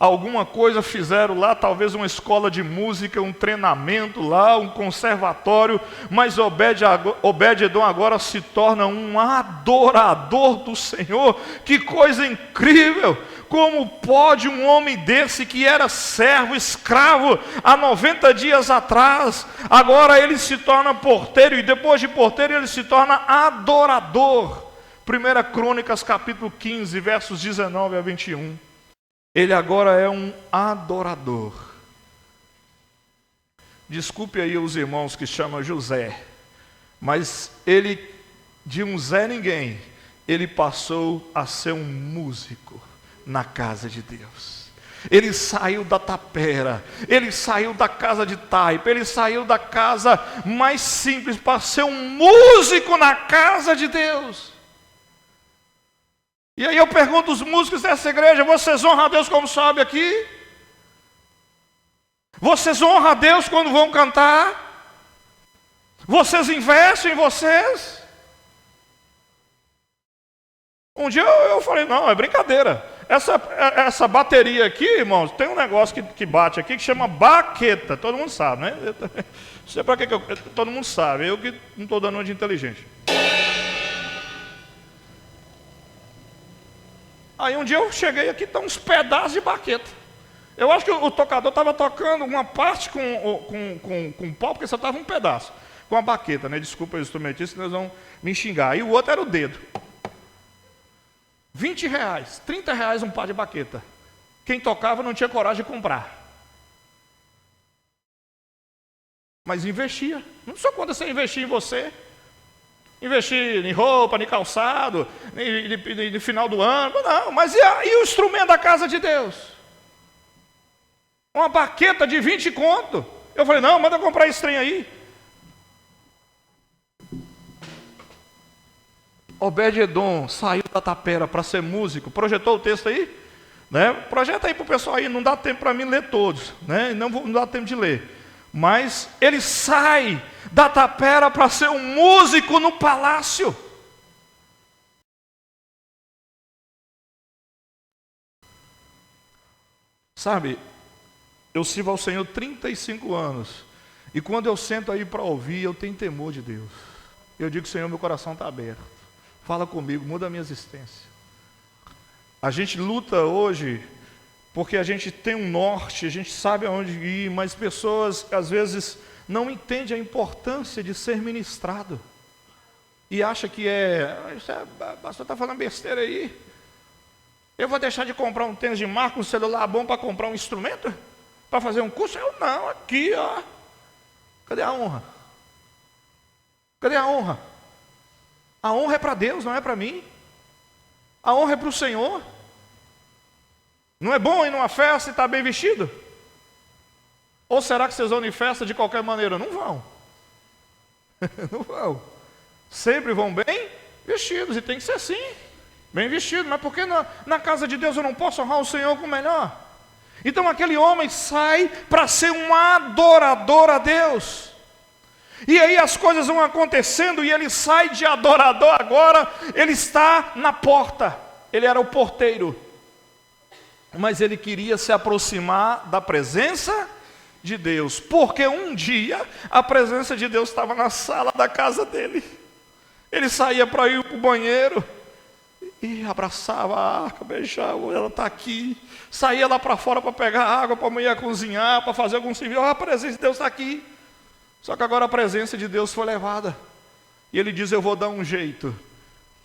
Alguma coisa fizeram lá, talvez uma escola de música, um treinamento lá, um conservatório, mas Obed-edom agora se torna um adorador do Senhor. Que coisa incrível! Como pode um homem desse, que era servo, escravo, há 90 dias atrás, agora ele se torna porteiro, e depois de porteiro ele se torna adorador. 1 Crônicas capítulo 15, versos 19 a 21. Ele agora é um adorador. Desculpe aí os irmãos que chamam José, mas ele, de um Zé Ninguém, ele passou a ser um músico na casa de Deus. Ele saiu da tapera, ele saiu da casa de taipa, ele saiu da casa mais simples para ser um músico na casa de Deus. E aí eu pergunto aos músicos dessa igreja: vocês honram a Deus como sobe aqui? Vocês honram a Deus quando vão cantar? Vocês investem em vocês? Um dia eu falei: não, é brincadeira. Essa bateria aqui, irmãos, tem um negócio que bate aqui que chama baqueta. Todo mundo sabe, né? Não sei para que todo mundo sabe. Eu que não estou dando uma de inteligente. Aí um dia eu cheguei aqui, tá uns pedaços de baqueta. Eu acho que o tocador estava tocando uma parte com pau, porque só estava um pedaço, com a baqueta, né? Desculpa os instrumentistas, eles vão me xingar. E o outro era o dedo. R$20, R$30 um par de baqueta. Quem tocava não tinha coragem de comprar. Mas investia. Não só quando você investir em você. Investir em roupa, em calçado, no final do ano, não, mas e o instrumento da casa de Deus? Uma baqueta de 20 conto. Eu falei: não, manda comprar esse trem aí. Obed-edom saiu da tapera para ser músico. Projetou o texto aí? Né? Projeta aí para o pessoal aí, não dá tempo para mim ler todos, né? Não dá tempo de ler. Mas ele sai da tapera para ser um músico no palácio. Sabe, eu sirvo ao Senhor 35 anos. E quando eu sento aí para ouvir, eu tenho temor de Deus. Eu digo, Senhor, meu coração está aberto. Fala comigo, muda a minha existência. A gente luta hoje porque a gente tem um norte, a gente sabe aonde ir, mas pessoas às vezes não entendem a importância de ser ministrado. E acha que o pastor está falando besteira aí. Eu vou deixar de comprar um tênis de marca, um celular bom para comprar um instrumento? Para fazer um curso? Eu não, aqui ó. Cadê a honra? Cadê a honra? A honra é para Deus, não é para mim. A honra é para o Senhor. Não é bom ir numa festa e estar bem vestido? Ou será que vocês vão em festa de qualquer maneira? Não vão. Não vão. Sempre vão bem vestidos, e tem que ser assim. Bem vestido, mas por que na casa de Deus eu não posso honrar o Senhor com o melhor? Então aquele homem sai para ser um adorador a Deus. E aí as coisas vão acontecendo e ele sai de adorador agora, ele está na porta. Ele era o porteiro. Mas ele queria se aproximar da presença de Deus, porque um dia a presença de Deus estava na sala da casa dele. Ele saía para ir para o banheiro e abraçava a arca, beijava, ela está aqui. Saía lá para fora para pegar água, para a mulher cozinhar, para fazer algum serviço. A presença de Deus está aqui. Só que agora a presença de Deus foi levada. E ele diz, eu vou dar um jeito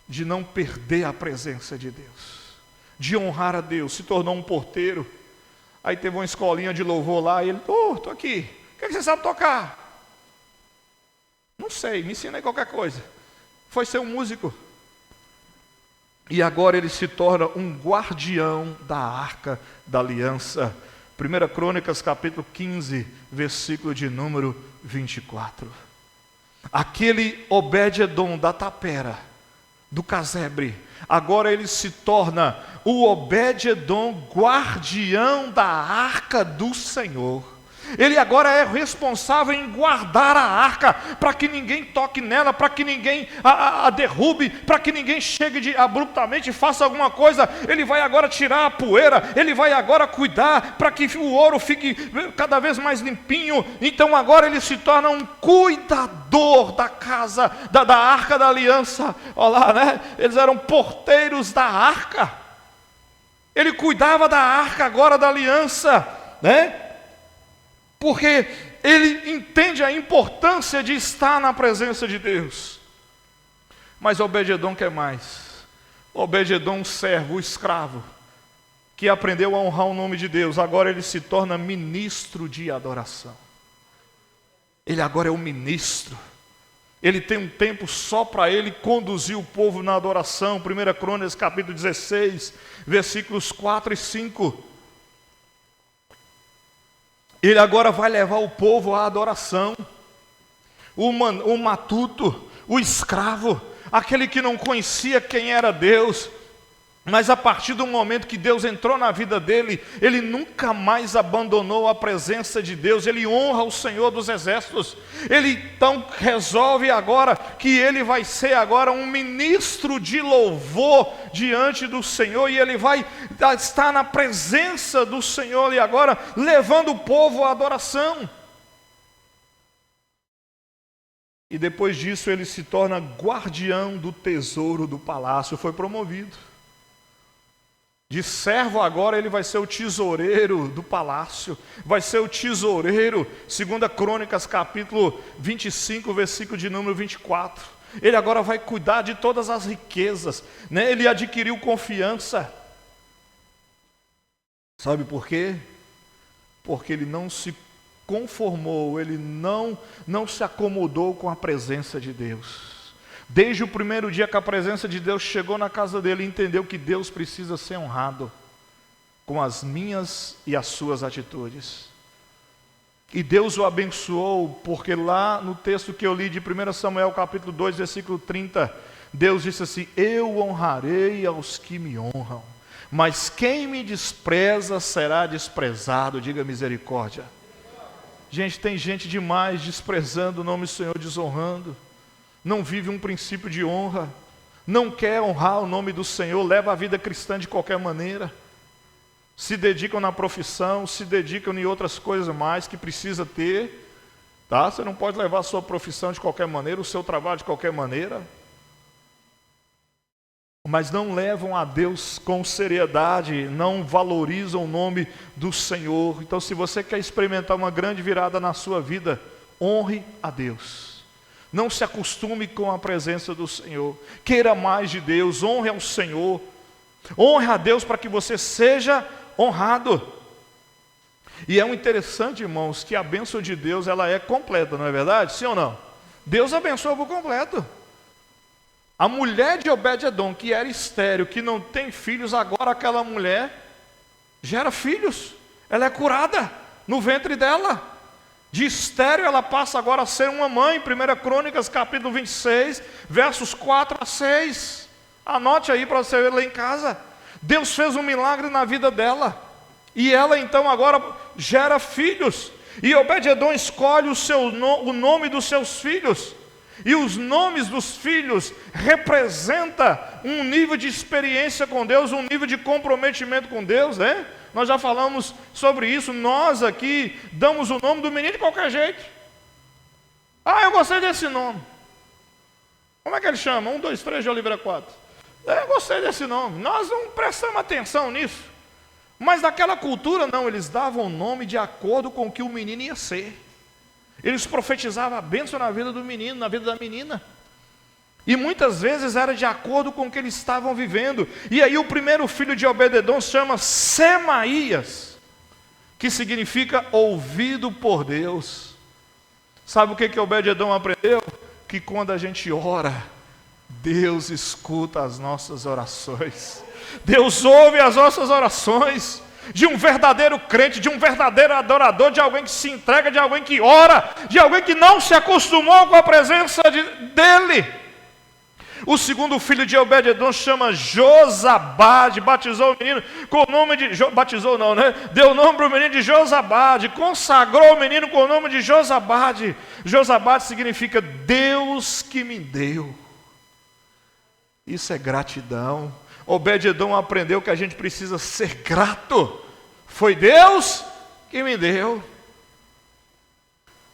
de não perder a presença de Deus, de honrar a Deus. Se tornou um porteiro. Aí teve uma escolinha de louvor lá, e ele, estou aqui, o que você sabe tocar? Não sei, me ensina aí qualquer coisa. Foi ser um músico. E agora ele se torna um guardião da arca da aliança. 1 Crônicas capítulo 15, versículo de número 24. Aquele Obed-edom da tapera, do casebre, agora ele se torna o Obed-edom, guardião da arca do Senhor. Ele agora é responsável em guardar a arca, para que ninguém toque nela, para que ninguém a derrube, para que ninguém chegue abruptamente e faça alguma coisa. Ele vai agora tirar a poeira, ele vai agora cuidar para que o ouro fique cada vez mais limpinho. Então agora ele se torna um cuidador da casa, da arca da aliança. Olha lá, né? Eles eram porteiros da arca. Ele cuidava da arca agora da aliança, né? Porque ele entende a importância de estar na presença de Deus. Mas Obed-edom quer mais. Obed-edom, um servo, o escravo, que aprendeu a honrar o nome de Deus, agora ele se torna ministro de adoração. Ele agora é o ministro. Ele tem um tempo só para ele conduzir o povo na adoração. 1 Crônicas capítulo 16, versículos 4 e 5. Ele agora vai levar o povo à adoração. O matuto, o escravo, aquele que não conhecia quem era Deus, mas a partir do momento que Deus entrou na vida dele, ele nunca mais abandonou a presença de Deus. Ele honra o Senhor dos Exércitos. Ele então resolve agora que ele vai ser agora um ministro de louvor diante do Senhor, e ele vai estar na presença do Senhor e agora levando o povo à adoração. E depois disso ele se torna guardião do tesouro do palácio, foi promovido. De servo agora ele vai ser o tesoureiro do palácio, vai ser o tesoureiro, 2 Crônicas capítulo 25, versículo de número 24. Ele agora vai cuidar de todas as riquezas, né? Ele adquiriu confiança. Sabe por quê? Porque ele não se conformou, ele não se acomodou com a presença de Deus. Desde o primeiro dia que a presença de Deus chegou na casa dele, entendeu que Deus precisa ser honrado com as minhas e as suas atitudes. E Deus o abençoou, porque lá no texto que eu li de 1 Samuel capítulo 2, versículo 30, Deus disse assim, eu honrarei aos que me honram, mas quem me despreza será desprezado. Diga misericórdia. Gente, tem gente demais desprezando o nome do Senhor, desonrando. Não vive um princípio de honra. Não quer honrar o nome do Senhor, leva a vida cristã de qualquer maneira. Se dedicam na profissão, se dedicam em outras coisas mais que precisa ter. Tá? Você não pode levar a sua profissão de qualquer maneira, o seu trabalho de qualquer maneira. Mas não levam a Deus com seriedade, não valorizam o nome do Senhor. Então, se você quer experimentar uma grande virada na sua vida, honre a Deus. Não se acostume com a presença do Senhor. Queira mais de Deus, honre ao Senhor. Honre a Deus para que você seja honrado. E é um interessante, irmãos, que a bênção de Deus ela é completa, não é verdade? Sim ou não? Deus abençoa por completo. A mulher de Obed-edom, que era estéril, que não tem filhos, agora aquela mulher gera filhos. Ela é curada no ventre dela. De estéril ela passa agora a ser uma mãe. 1 Crônicas capítulo 26, versos 4 a 6. Anote aí para você ler em casa. Deus fez um milagre na vida dela. E ela então agora gera filhos. E Obed-edom escolhe o nome dos seus filhos. E os nomes dos filhos representam um nível de experiência com Deus, um nível de comprometimento com Deus, né? Nós já falamos sobre isso. Nós aqui damos o nome do menino de qualquer jeito. Eu gostei desse nome. Como é que ele chama? 1, 2, 3 de Oliveira 4. Eu gostei desse nome. Nós não prestamos atenção nisso. Mas naquela cultura não, eles davam o nome de acordo com o que o menino ia ser. Eles profetizavam a bênção na vida do menino, na vida da menina. E muitas vezes era de acordo com o que eles estavam vivendo. E aí o primeiro filho de Obed-edom se chama Semaías, que significa ouvido por Deus. Sabe o que Obed-edom aprendeu? Que quando a gente ora, Deus escuta as nossas orações. Deus ouve as nossas orações. De um verdadeiro crente, de um verdadeiro adorador, de alguém que se entrega, de alguém que ora, de alguém que não se acostumou com a presença dele. O segundo filho de Obed-edom chama Josabade, batizou o menino com o nome de... Batizou não, né? Deu o nome para o menino de Josabade, consagrou o menino com o nome de Josabade. Josabade significa Deus que me deu. Isso é gratidão. Obed-edom aprendeu que a gente precisa ser grato. Foi Deus que me deu.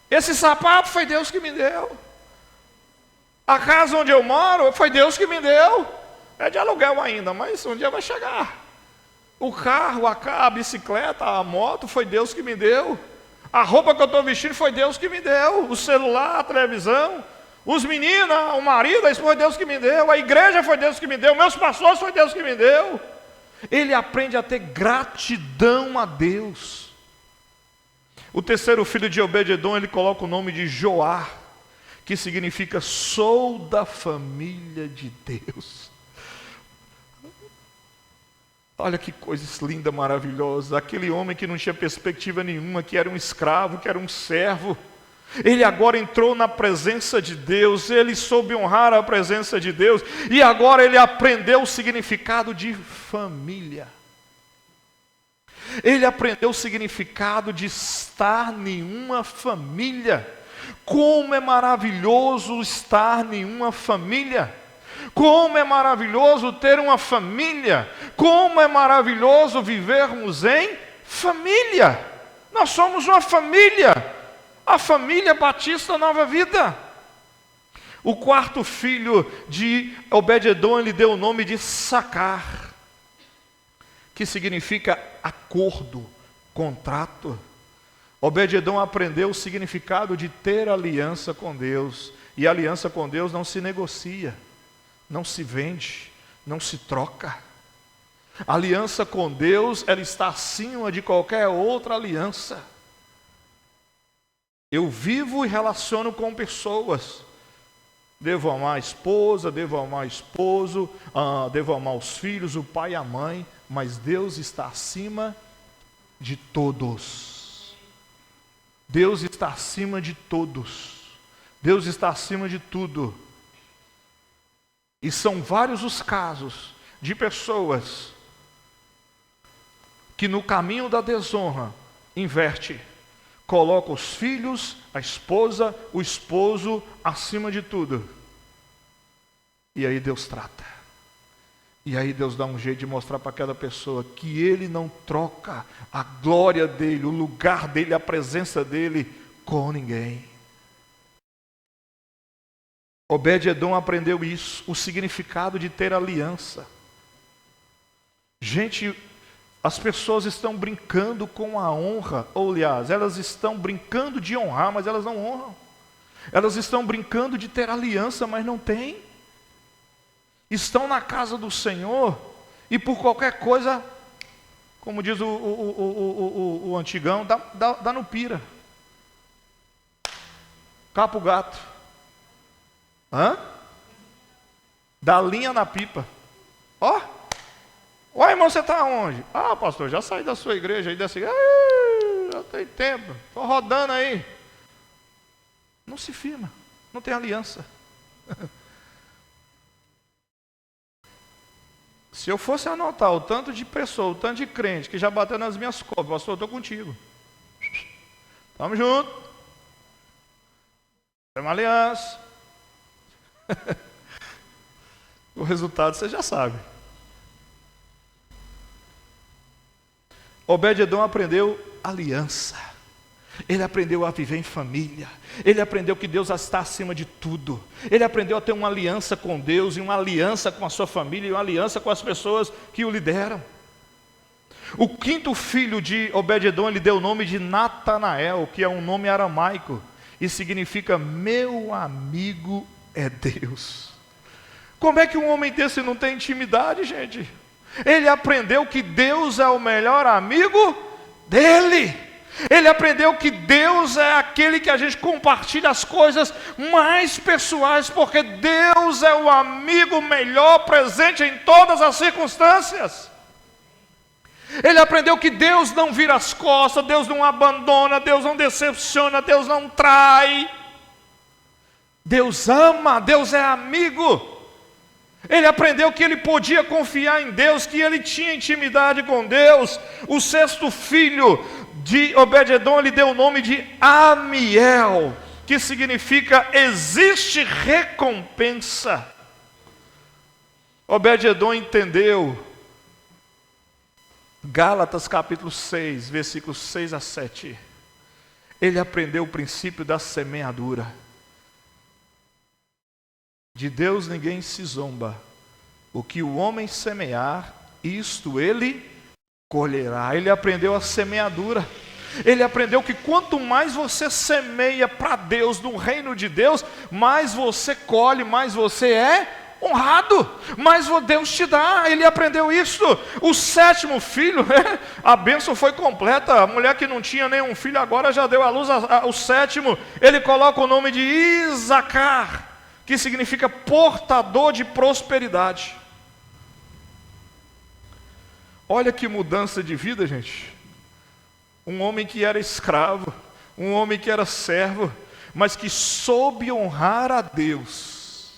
Esse sapato foi Deus que me deu. A casa onde eu moro foi Deus que me deu. É de aluguel ainda, mas um dia vai chegar. O carro, a bicicleta, a moto foi Deus que me deu. A roupa que eu estou vestindo foi Deus que me deu. O celular, a televisão. Os meninos, o marido, a esposa foi Deus que me deu. A igreja foi Deus que me deu. Meus pastores foi Deus que me deu. Ele aprende a ter gratidão a Deus. O terceiro filho de Obed-edom, ele coloca o nome de Joá, que significa sou da família de Deus. Olha que coisa linda, maravilhosa. Aquele homem que não tinha perspectiva nenhuma, que era um escravo, que era um servo. Ele agora entrou na presença de Deus, ele soube honrar a presença de Deus, e agora ele aprendeu o significado de família. Ele aprendeu o significado de estar em uma família. Como é maravilhoso estar em uma família. Como é maravilhoso ter uma família. Como é maravilhoso vivermos em família. Nós somos uma família. A família Batista Nova Vida. O quarto filho de Obed-edom, ele deu o nome de Sacar, que significa acordo, contrato. Obed-edom aprendeu o significado de ter aliança com Deus. E aliança com Deus não se negocia, não se vende, não se troca. A aliança com Deus, ela está acima de qualquer outra aliança. Eu vivo e relaciono com pessoas. Devo amar a esposa, devo amar o esposo, devo amar os filhos, o pai e a mãe, mas Deus está acima de todos. Deus está acima de todos. Deus está acima de tudo. E são vários os casos de pessoas que no caminho da desonra inverte, coloca os filhos, a esposa, o esposo acima de tudo. E aí Deus trata. E aí Deus dá um jeito de mostrar para aquela pessoa que Ele não troca a glória dEle, o lugar dEle, a presença dEle com ninguém. Obed-edom aprendeu isso, o significado de ter aliança. Gente, as pessoas estão brincando com a honra, ou aliás, elas estão brincando de honrar, mas elas não honram. Elas estão brincando de ter aliança, mas não têm. Estão na casa do Senhor e por qualquer coisa, como diz o antigão, dá no pira. Capa o gato. Dá linha na pipa. Ó, irmão, você está onde? Ah, pastor, já saí da sua igreja aí dessa igreja. Já tem tempo, estou rodando aí. Não se firma, não tem aliança. Se eu fosse anotar o tanto de pessoa, o tanto de crente que já bateu nas minhas costas, pastor, eu estou contigo. Estamos juntos. Tem uma aliança. O resultado você já sabe. Obed-edom aprendeu aliança. Ele aprendeu a viver em família. Ele aprendeu que Deus está acima de tudo. Ele aprendeu a ter uma aliança com Deus, e uma aliança com a sua família, e uma aliança com as pessoas que o lideram. O quinto filho de Obed-edom, ele deu o nome de Natanael, que é um nome aramaico, e significa meu amigo é Deus. Como é que um homem desse não tem intimidade, gente? Ele aprendeu que Deus é o melhor amigo dele. Ele aprendeu que Deus é aquele que a gente compartilha as coisas mais pessoais, porque Deus é o amigo melhor presente em todas as circunstâncias. Ele aprendeu que Deus não vira as costas, Deus não abandona, Deus não decepciona, Deus não trai. Deus ama, Deus é amigo. Ele aprendeu que ele podia confiar em Deus, que ele tinha intimidade com Deus. O sexto filho de Obed-edom, ele deu o nome de Amiel, que significa existe recompensa. Obed-edom entendeu Gálatas capítulo 6, versículos 6 a 7. Ele aprendeu o princípio da semeadura. De Deus ninguém se zomba. O que o homem semear, isto ele colherá. Ele aprendeu a semeadura. Ele aprendeu que quanto mais você semeia para Deus, no reino de Deus, mais você colhe, mais você é honrado, mais Deus te dá. Ele aprendeu isso. O sétimo filho, a bênção foi completa. A mulher que não tinha nenhum filho agora já deu à luz o sétimo. Ele coloca o nome de Isacar, que significa portador de prosperidade. Olha que mudança de vida, gente. Um homem que era escravo, um homem que era servo, mas que soube honrar a Deus,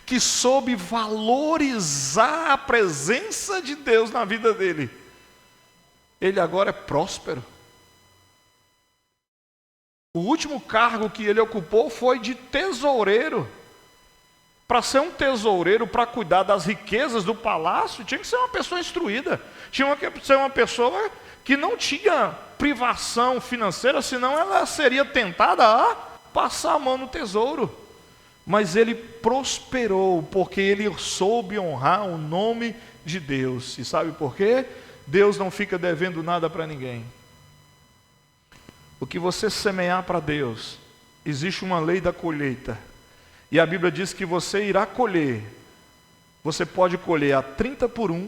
que soube valorizar a presença de Deus na vida dele. Ele agora é próspero. O último cargo que ele ocupou foi de tesoureiro. Para ser um tesoureiro, para cuidar das riquezas do palácio, tinha que ser uma pessoa instruída. Tinha que ser uma pessoa que não tinha privação financeira, senão ela seria tentada a passar a mão no tesouro. Mas ele prosperou, porque ele soube honrar o nome de Deus. E sabe por quê? Deus não fica devendo nada para ninguém. O que você semear para Deus, existe uma lei da colheita. E a Bíblia diz que você irá colher. Você pode colher a 30 por 1,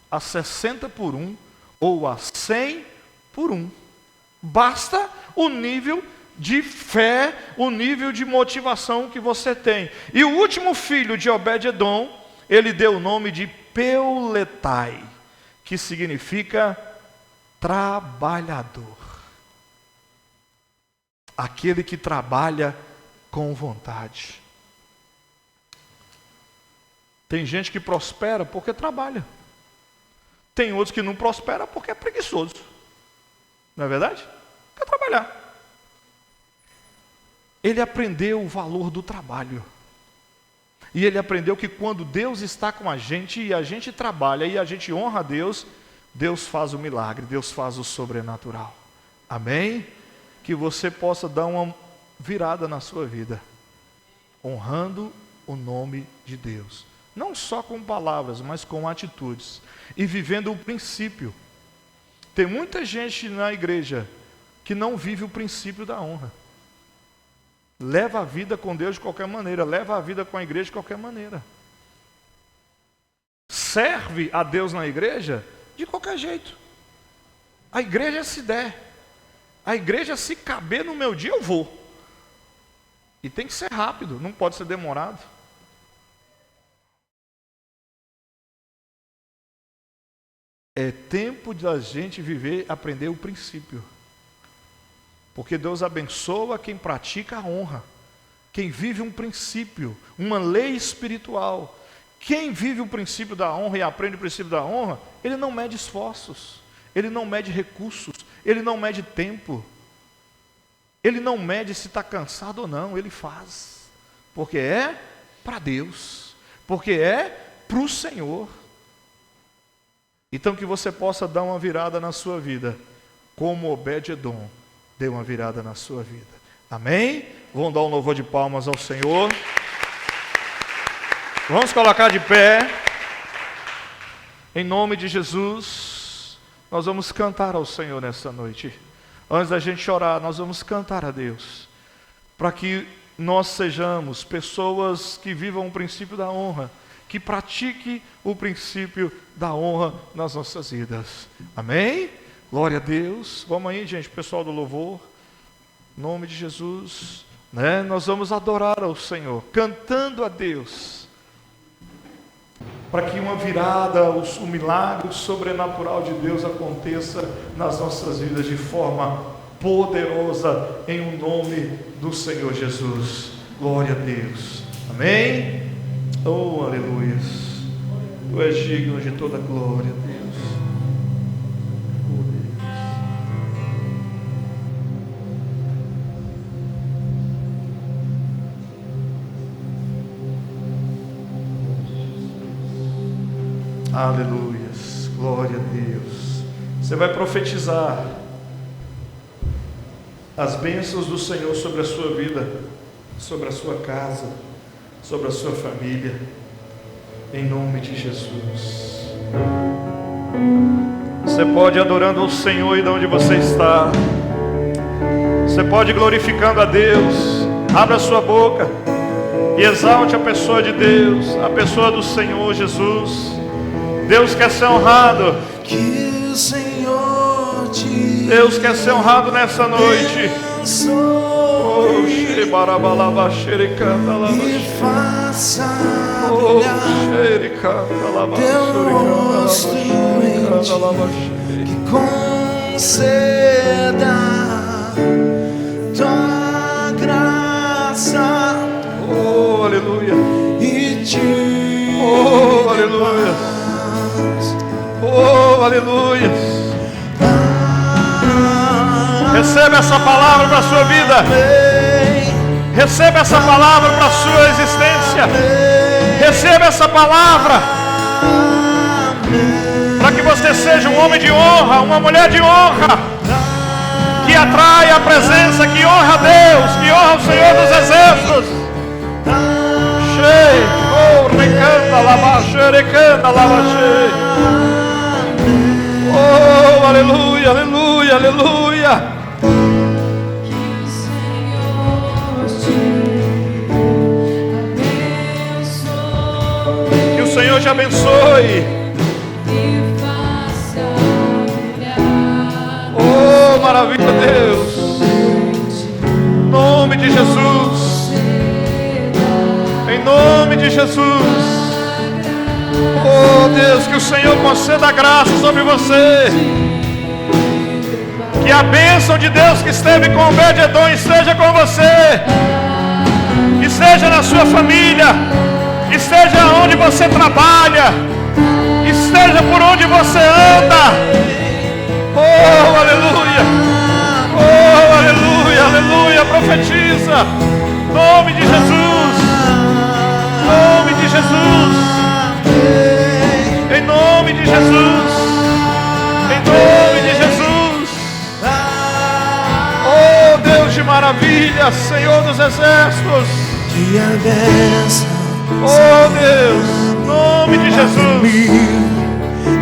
a 60 por 1 ou a 100 por 1. Basta o nível de fé, o nível de motivação que você tem. E o último filho de Obed-edom, ele deu o nome de Peuletai, que significa trabalhador. Aquele que trabalha com vontade. Tem gente que prospera porque trabalha. Tem outros que não prosperam porque é preguiçoso. Não é verdade? Quer trabalhar. Ele aprendeu o valor do trabalho. E ele aprendeu que quando Deus está com a gente e a gente trabalha e a gente honra a Deus, Deus faz o milagre, Deus faz o sobrenatural. Amém? Que você possa dar uma virada na sua vida, honrando o nome de Deus. Não só com palavras, mas com atitudes. E vivendo o princípio. Tem muita gente na igreja que não vive o princípio da honra. Leva a vida com Deus de qualquer maneira, leva a vida com a igreja de qualquer maneira. Serve a Deus na igreja de qualquer jeito. A igreja se der. A igreja se caber no meu dia eu vou. E tem que ser rápido, não pode ser demorado. É tempo de a gente viver, aprender o princípio. Porque Deus abençoa quem pratica a honra. Quem vive um princípio, uma lei espiritual. Quem vive o princípio da honra e aprende o princípio da honra, ele não mede esforços, ele não mede recursos, ele não mede tempo. Ele não mede se está cansado ou não, ele faz. Porque é para Deus, porque é para o Senhor. Então que você possa dar uma virada na sua vida, como Obed-edom deu uma virada na sua vida. Amém? Vamos dar um louvor de palmas ao Senhor. Vamos colocar de pé. Em nome de Jesus, nós vamos cantar ao Senhor nessa noite. Antes da gente orar, nós vamos cantar a Deus, para que nós sejamos pessoas que vivam o princípio da honra, que pratique o princípio da honra nas nossas vidas. Amém? Glória a Deus. Vamos aí, gente, pessoal do louvor. Em nome de Jesus, né? Nós vamos adorar ao Senhor, cantando a Deus, para que uma virada, o milagre, o sobrenatural de Deus aconteça nas nossas vidas de forma poderosa, em o nome do Senhor Jesus. Glória a Deus. Amém? Oh, aleluia. Tu és digno de toda glória, Deus. Aleluias, glória a Deus. Você vai profetizar as bênçãos do Senhor sobre a sua vida, sobre a sua casa, sobre a sua família, em nome de Jesus. Você pode ir adorando ao Senhor e de onde você está. Você pode ir glorificando a Deus. Abra a sua boca e exalte a pessoa de Deus, a pessoa do Senhor Jesus. Deus quer ser honrado. Que o Senhor te Deus quer ser honrado nessa noite. Oh, e faça brilhar teu rosto em ti, que conceda tua graça. Oh, aleluia. E te Oh, aleluia. Oh, aleluia. Receba essa palavra para a sua vida. Receba essa palavra para a sua existência. Receba essa palavra para que você seja um homem de honra, uma mulher de honra, que atrai a presença, que honra a Deus, que honra o Senhor dos Exércitos. Cheio, oh, recanta, lavache, recanta, lavache. Oh, aleluia, aleluia, aleluia. Que o Senhor te abençoe. Oh, maravilha, Deus. Em nome de Jesus. Em nome de Jesus. Oh, Deus, que o Senhor conceda graça sobre você. Que a bênção de Deus que esteve com Obed-edom esteja com você. Esteja na sua família. Esteja onde você trabalha. Esteja seja por onde você anda. Oh, aleluia. Oh, aleluia, aleluia. Profetiza. Nome de Jesus. Nome de Jesus. Em nome de Jesus. Em nome de Jesus. Oh, Deus de maravilha, Senhor dos exércitos. Oh, Deus, em nome de Jesus.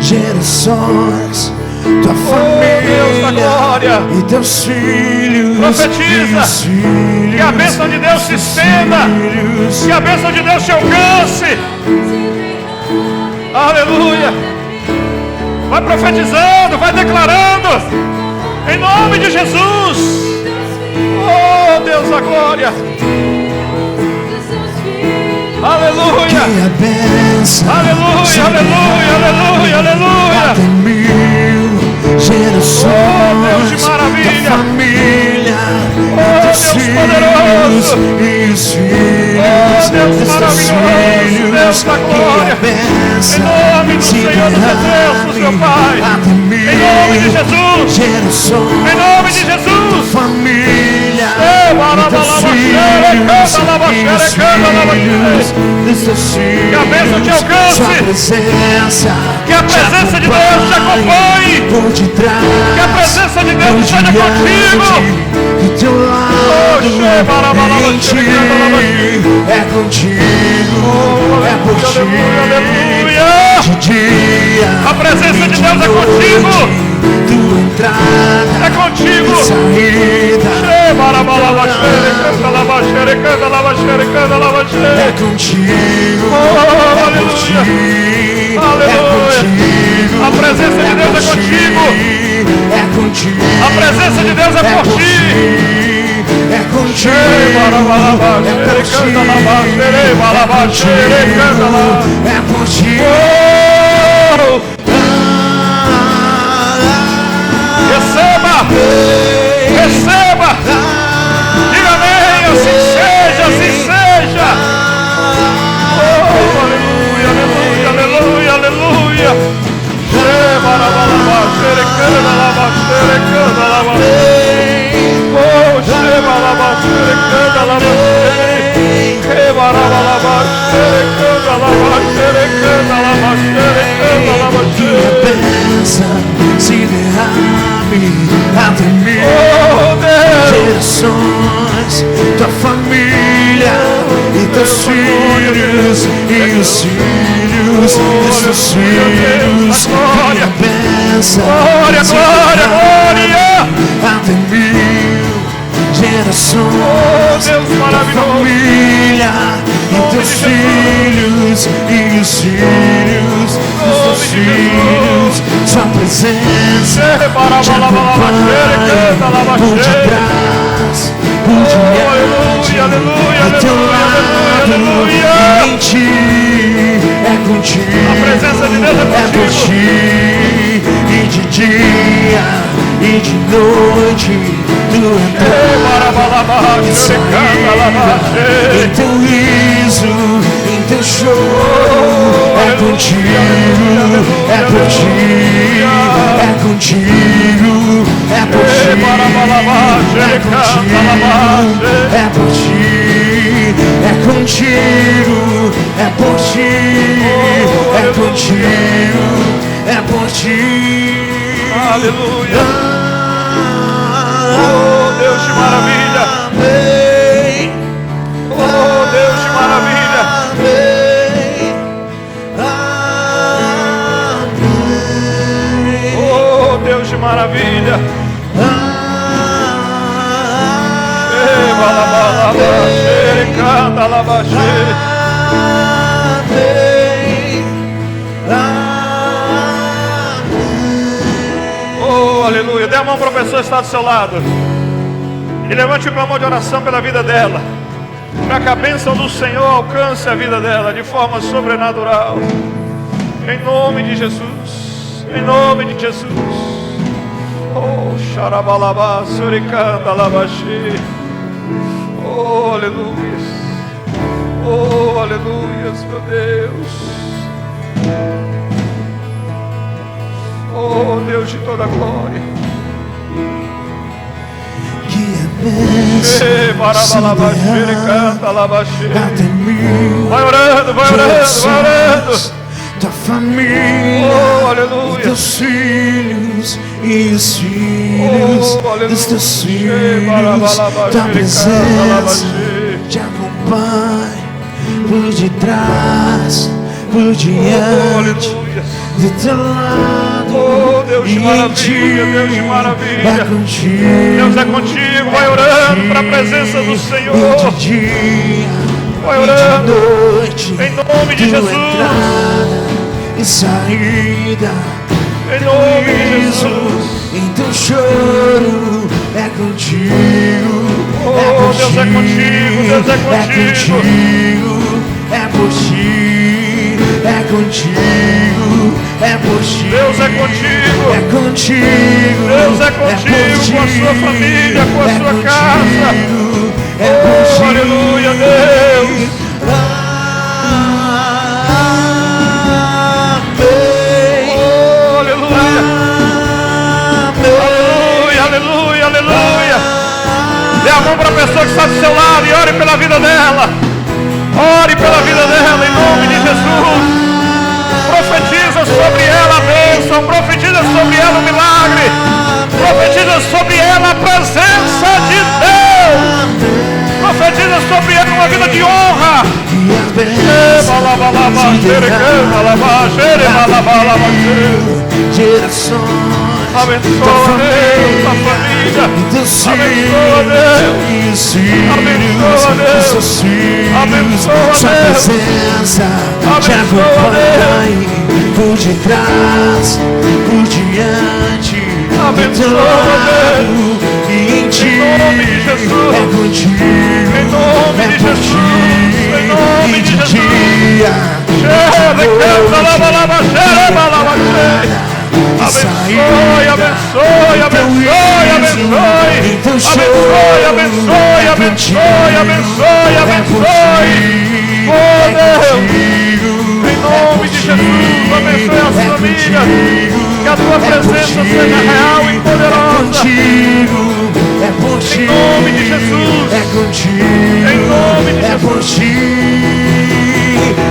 Gerações, tua Deus da glória, e teus filhos. Profetiza que a bênção de Deus se estenda, que a bênção de Deus te alcance. Aleluia. Vai profetizando, vai declarando, em nome de Jesus. Oh, Deus da glória. Aleluia. Aleluia, aleluia, aleluia, aleluia. Até 1000 gerações. Oh, Deus de maravilha. Família. Oh, Deus poderoso. E os Oh, Deus maravilhoso. Deus da glória. Em nome do Senhor dos exércitos, meu Pai. Em nome de Jesus. Em nome de Jesus. Família. Que a bênção te alcance. Que a presença de Deus te acompanhe. Que a presença de Deus esteja contigo. Do teu lado, em ti, é contigo, é por ti. Aleluia. De dia, a presença de Deus é contigo. Tua entrada, é contigo. Saída, é contigo. Oh, aleluia. Aleluia. A presença de Deus é contigo. É contigo. A presença de Deus é por ti. É contigo. É contigo. Receba. Receba. Diga amém. Assim seja, assim seja. Oh, aleluia, aleluia, aleluia, aleluia. Se derrame até 1000 gerações, tua família e teus filhos e os filhos dos teus filhos. Glória, Glória, glória, glória. Até 1000 gerações, Deus maravilhoso. Família e teus filhos e os filhos dos teus filhos. Sua presença te acompanha por detrás, por diante, ao teu lado, em ti, é contigo. A presença de Deus é por ti, e de dia e de noite, tu entrar e sair, em teu riso, em teu choro, é contigo, é por ti, é contigo, é por ti, é contigo, é por ti, é contigo, é por ti. Aleluia. Oh, Deus de maravilha. Oh, Deus de maravilha. Oh, Deus de maravilha. Oh, aleluia. Dê a mão para a pessoa que está do seu lado e levante o clamor de oração pela vida dela, para que a bênção do Senhor alcance a vida dela de forma sobrenatural. Em nome de Jesus. Em nome de Jesus. Oh, xarabalabá, suricanda, labaxi. Oh, aleluia. Oh, aleluia, meu Deus. de toda glória. Que a bênção até mim. Vai orando, vai orando, vai orando. Da família, oh, aleluia. Dos filhos e os filhos dos teus filhos, da presença te acompanha por detrás, por diante, do teu lado. Oh, Deus de maravilha, Deus de maravilha. É contigo, Deus é contigo, vai orando para a presença do Senhor. Vai orando, em nome de Jesus. E saída, em nome de Jesus. Então choro é contigo, oh, Deus é contigo, Deus é contigo, é por ti, é contigo, é por ti. Deus é contigo, é contigo, Deus é contigo, com a sua família, com a sua casa. É por ti, aleluia, Deus. Dê a mão para a pessoa que está do seu lado e ore pela vida dela. Ore pela vida dela em nome de Jesus. Profetiza sobre ela a bênção. Profetiza sobre ela o milagre. Profetiza sobre ela a presença de Deus. Profetiza sobre ela uma vida de honra. Gerações. Abençoa Deus, a família. Abençoa Deus. Abençoa Deus. Abençoa Sua presença te acompanhe por detrás, por diante, abençoa Deus. E em ti, em nome de Jesus. É contigo, em nome de Jesus. Em nome de Jesus. Abençoe, abençoe, abençoe, abençoe. Abençoe, abençoe, abençoe, abençoe, abençoe. Oh Deus, em nome de Jesus, abençoe as famílias. Que a tua presença seja real e poderosa. É por ti, em nome de Jesus. É contigo, em nome de é por ti.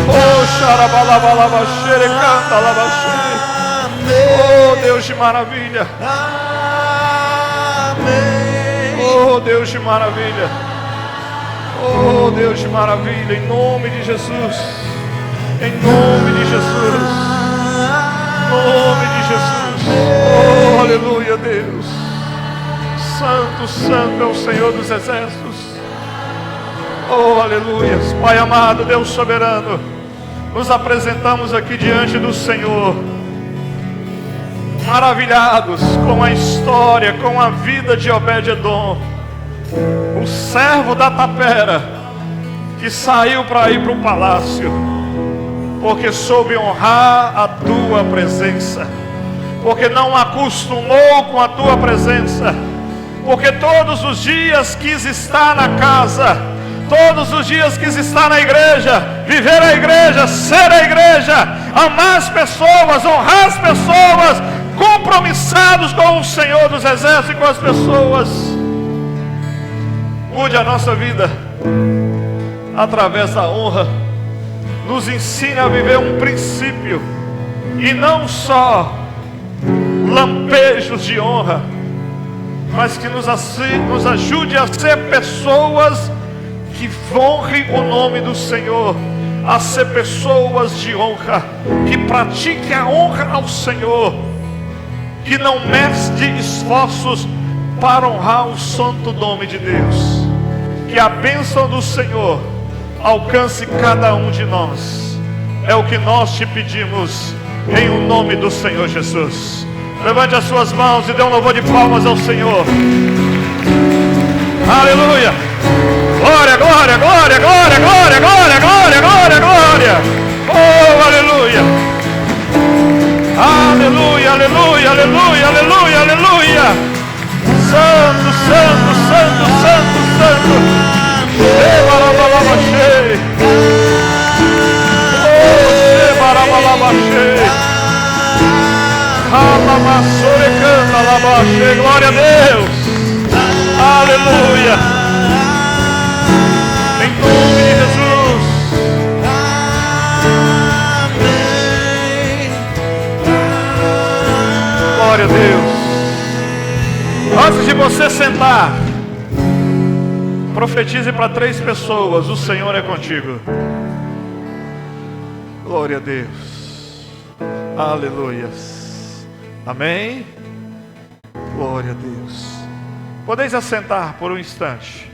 Oh, xarabalabalabaxere, canta labaxere. Oh, Deus de maravilha. Oh, Deus de maravilha. Oh, Deus de maravilha. Em nome de Jesus. Em nome de Jesus. Em nome de Jesus. Oh, aleluia, Deus. Santo, santo é o Senhor dos exércitos. Oh, aleluia. Pai amado, Deus soberano, nos apresentamos aqui diante do Senhor, maravilhados com a história, com a vida de Obed-edom, o servo da tapera, que saiu para ir para o palácio, porque soube honrar a tua presença, porque não acostumou com a tua presença, porque todos os dias quis estar na casa, todos os dias quis estar na igreja, viver a igreja, ser a igreja, amar as pessoas, honrar as pessoas, compromissados com o Senhor dos exércitos e com as pessoas. Mude a nossa vida através da honra. Nos ensine a viver um princípio e não só lampejos de honra, mas que nos ajude a ser pessoas que honrem o nome do Senhor, a ser pessoas de honra, que pratiquem a honra ao Senhor, que não mede esforços para honrar o santo nome de Deus. Que a bênção do Senhor alcance cada um de nós. É o que nós te pedimos, em o nome do Senhor Jesus. Levante as suas mãos e dê um louvor de palmas ao Senhor. Aleluia. Glória, glória, glória, glória, glória, glória, glória, glória, glória. Oh, aleluia. Aleluia, aleluia, aleluia, aleluia, aleluia. Santo, santo, santo, santo, santo. Ebarabalabachei. Oh, ebarabalabachei. Calamassore Alabaste, glória a Deus. Aleluia. Em nome de Jesus. Glória a Deus. Antes de você sentar, profetize para 3 pessoas: o Senhor é contigo. Glória a Deus. Aleluia. Amém. Glória a Deus. Podeis assentar por um instante.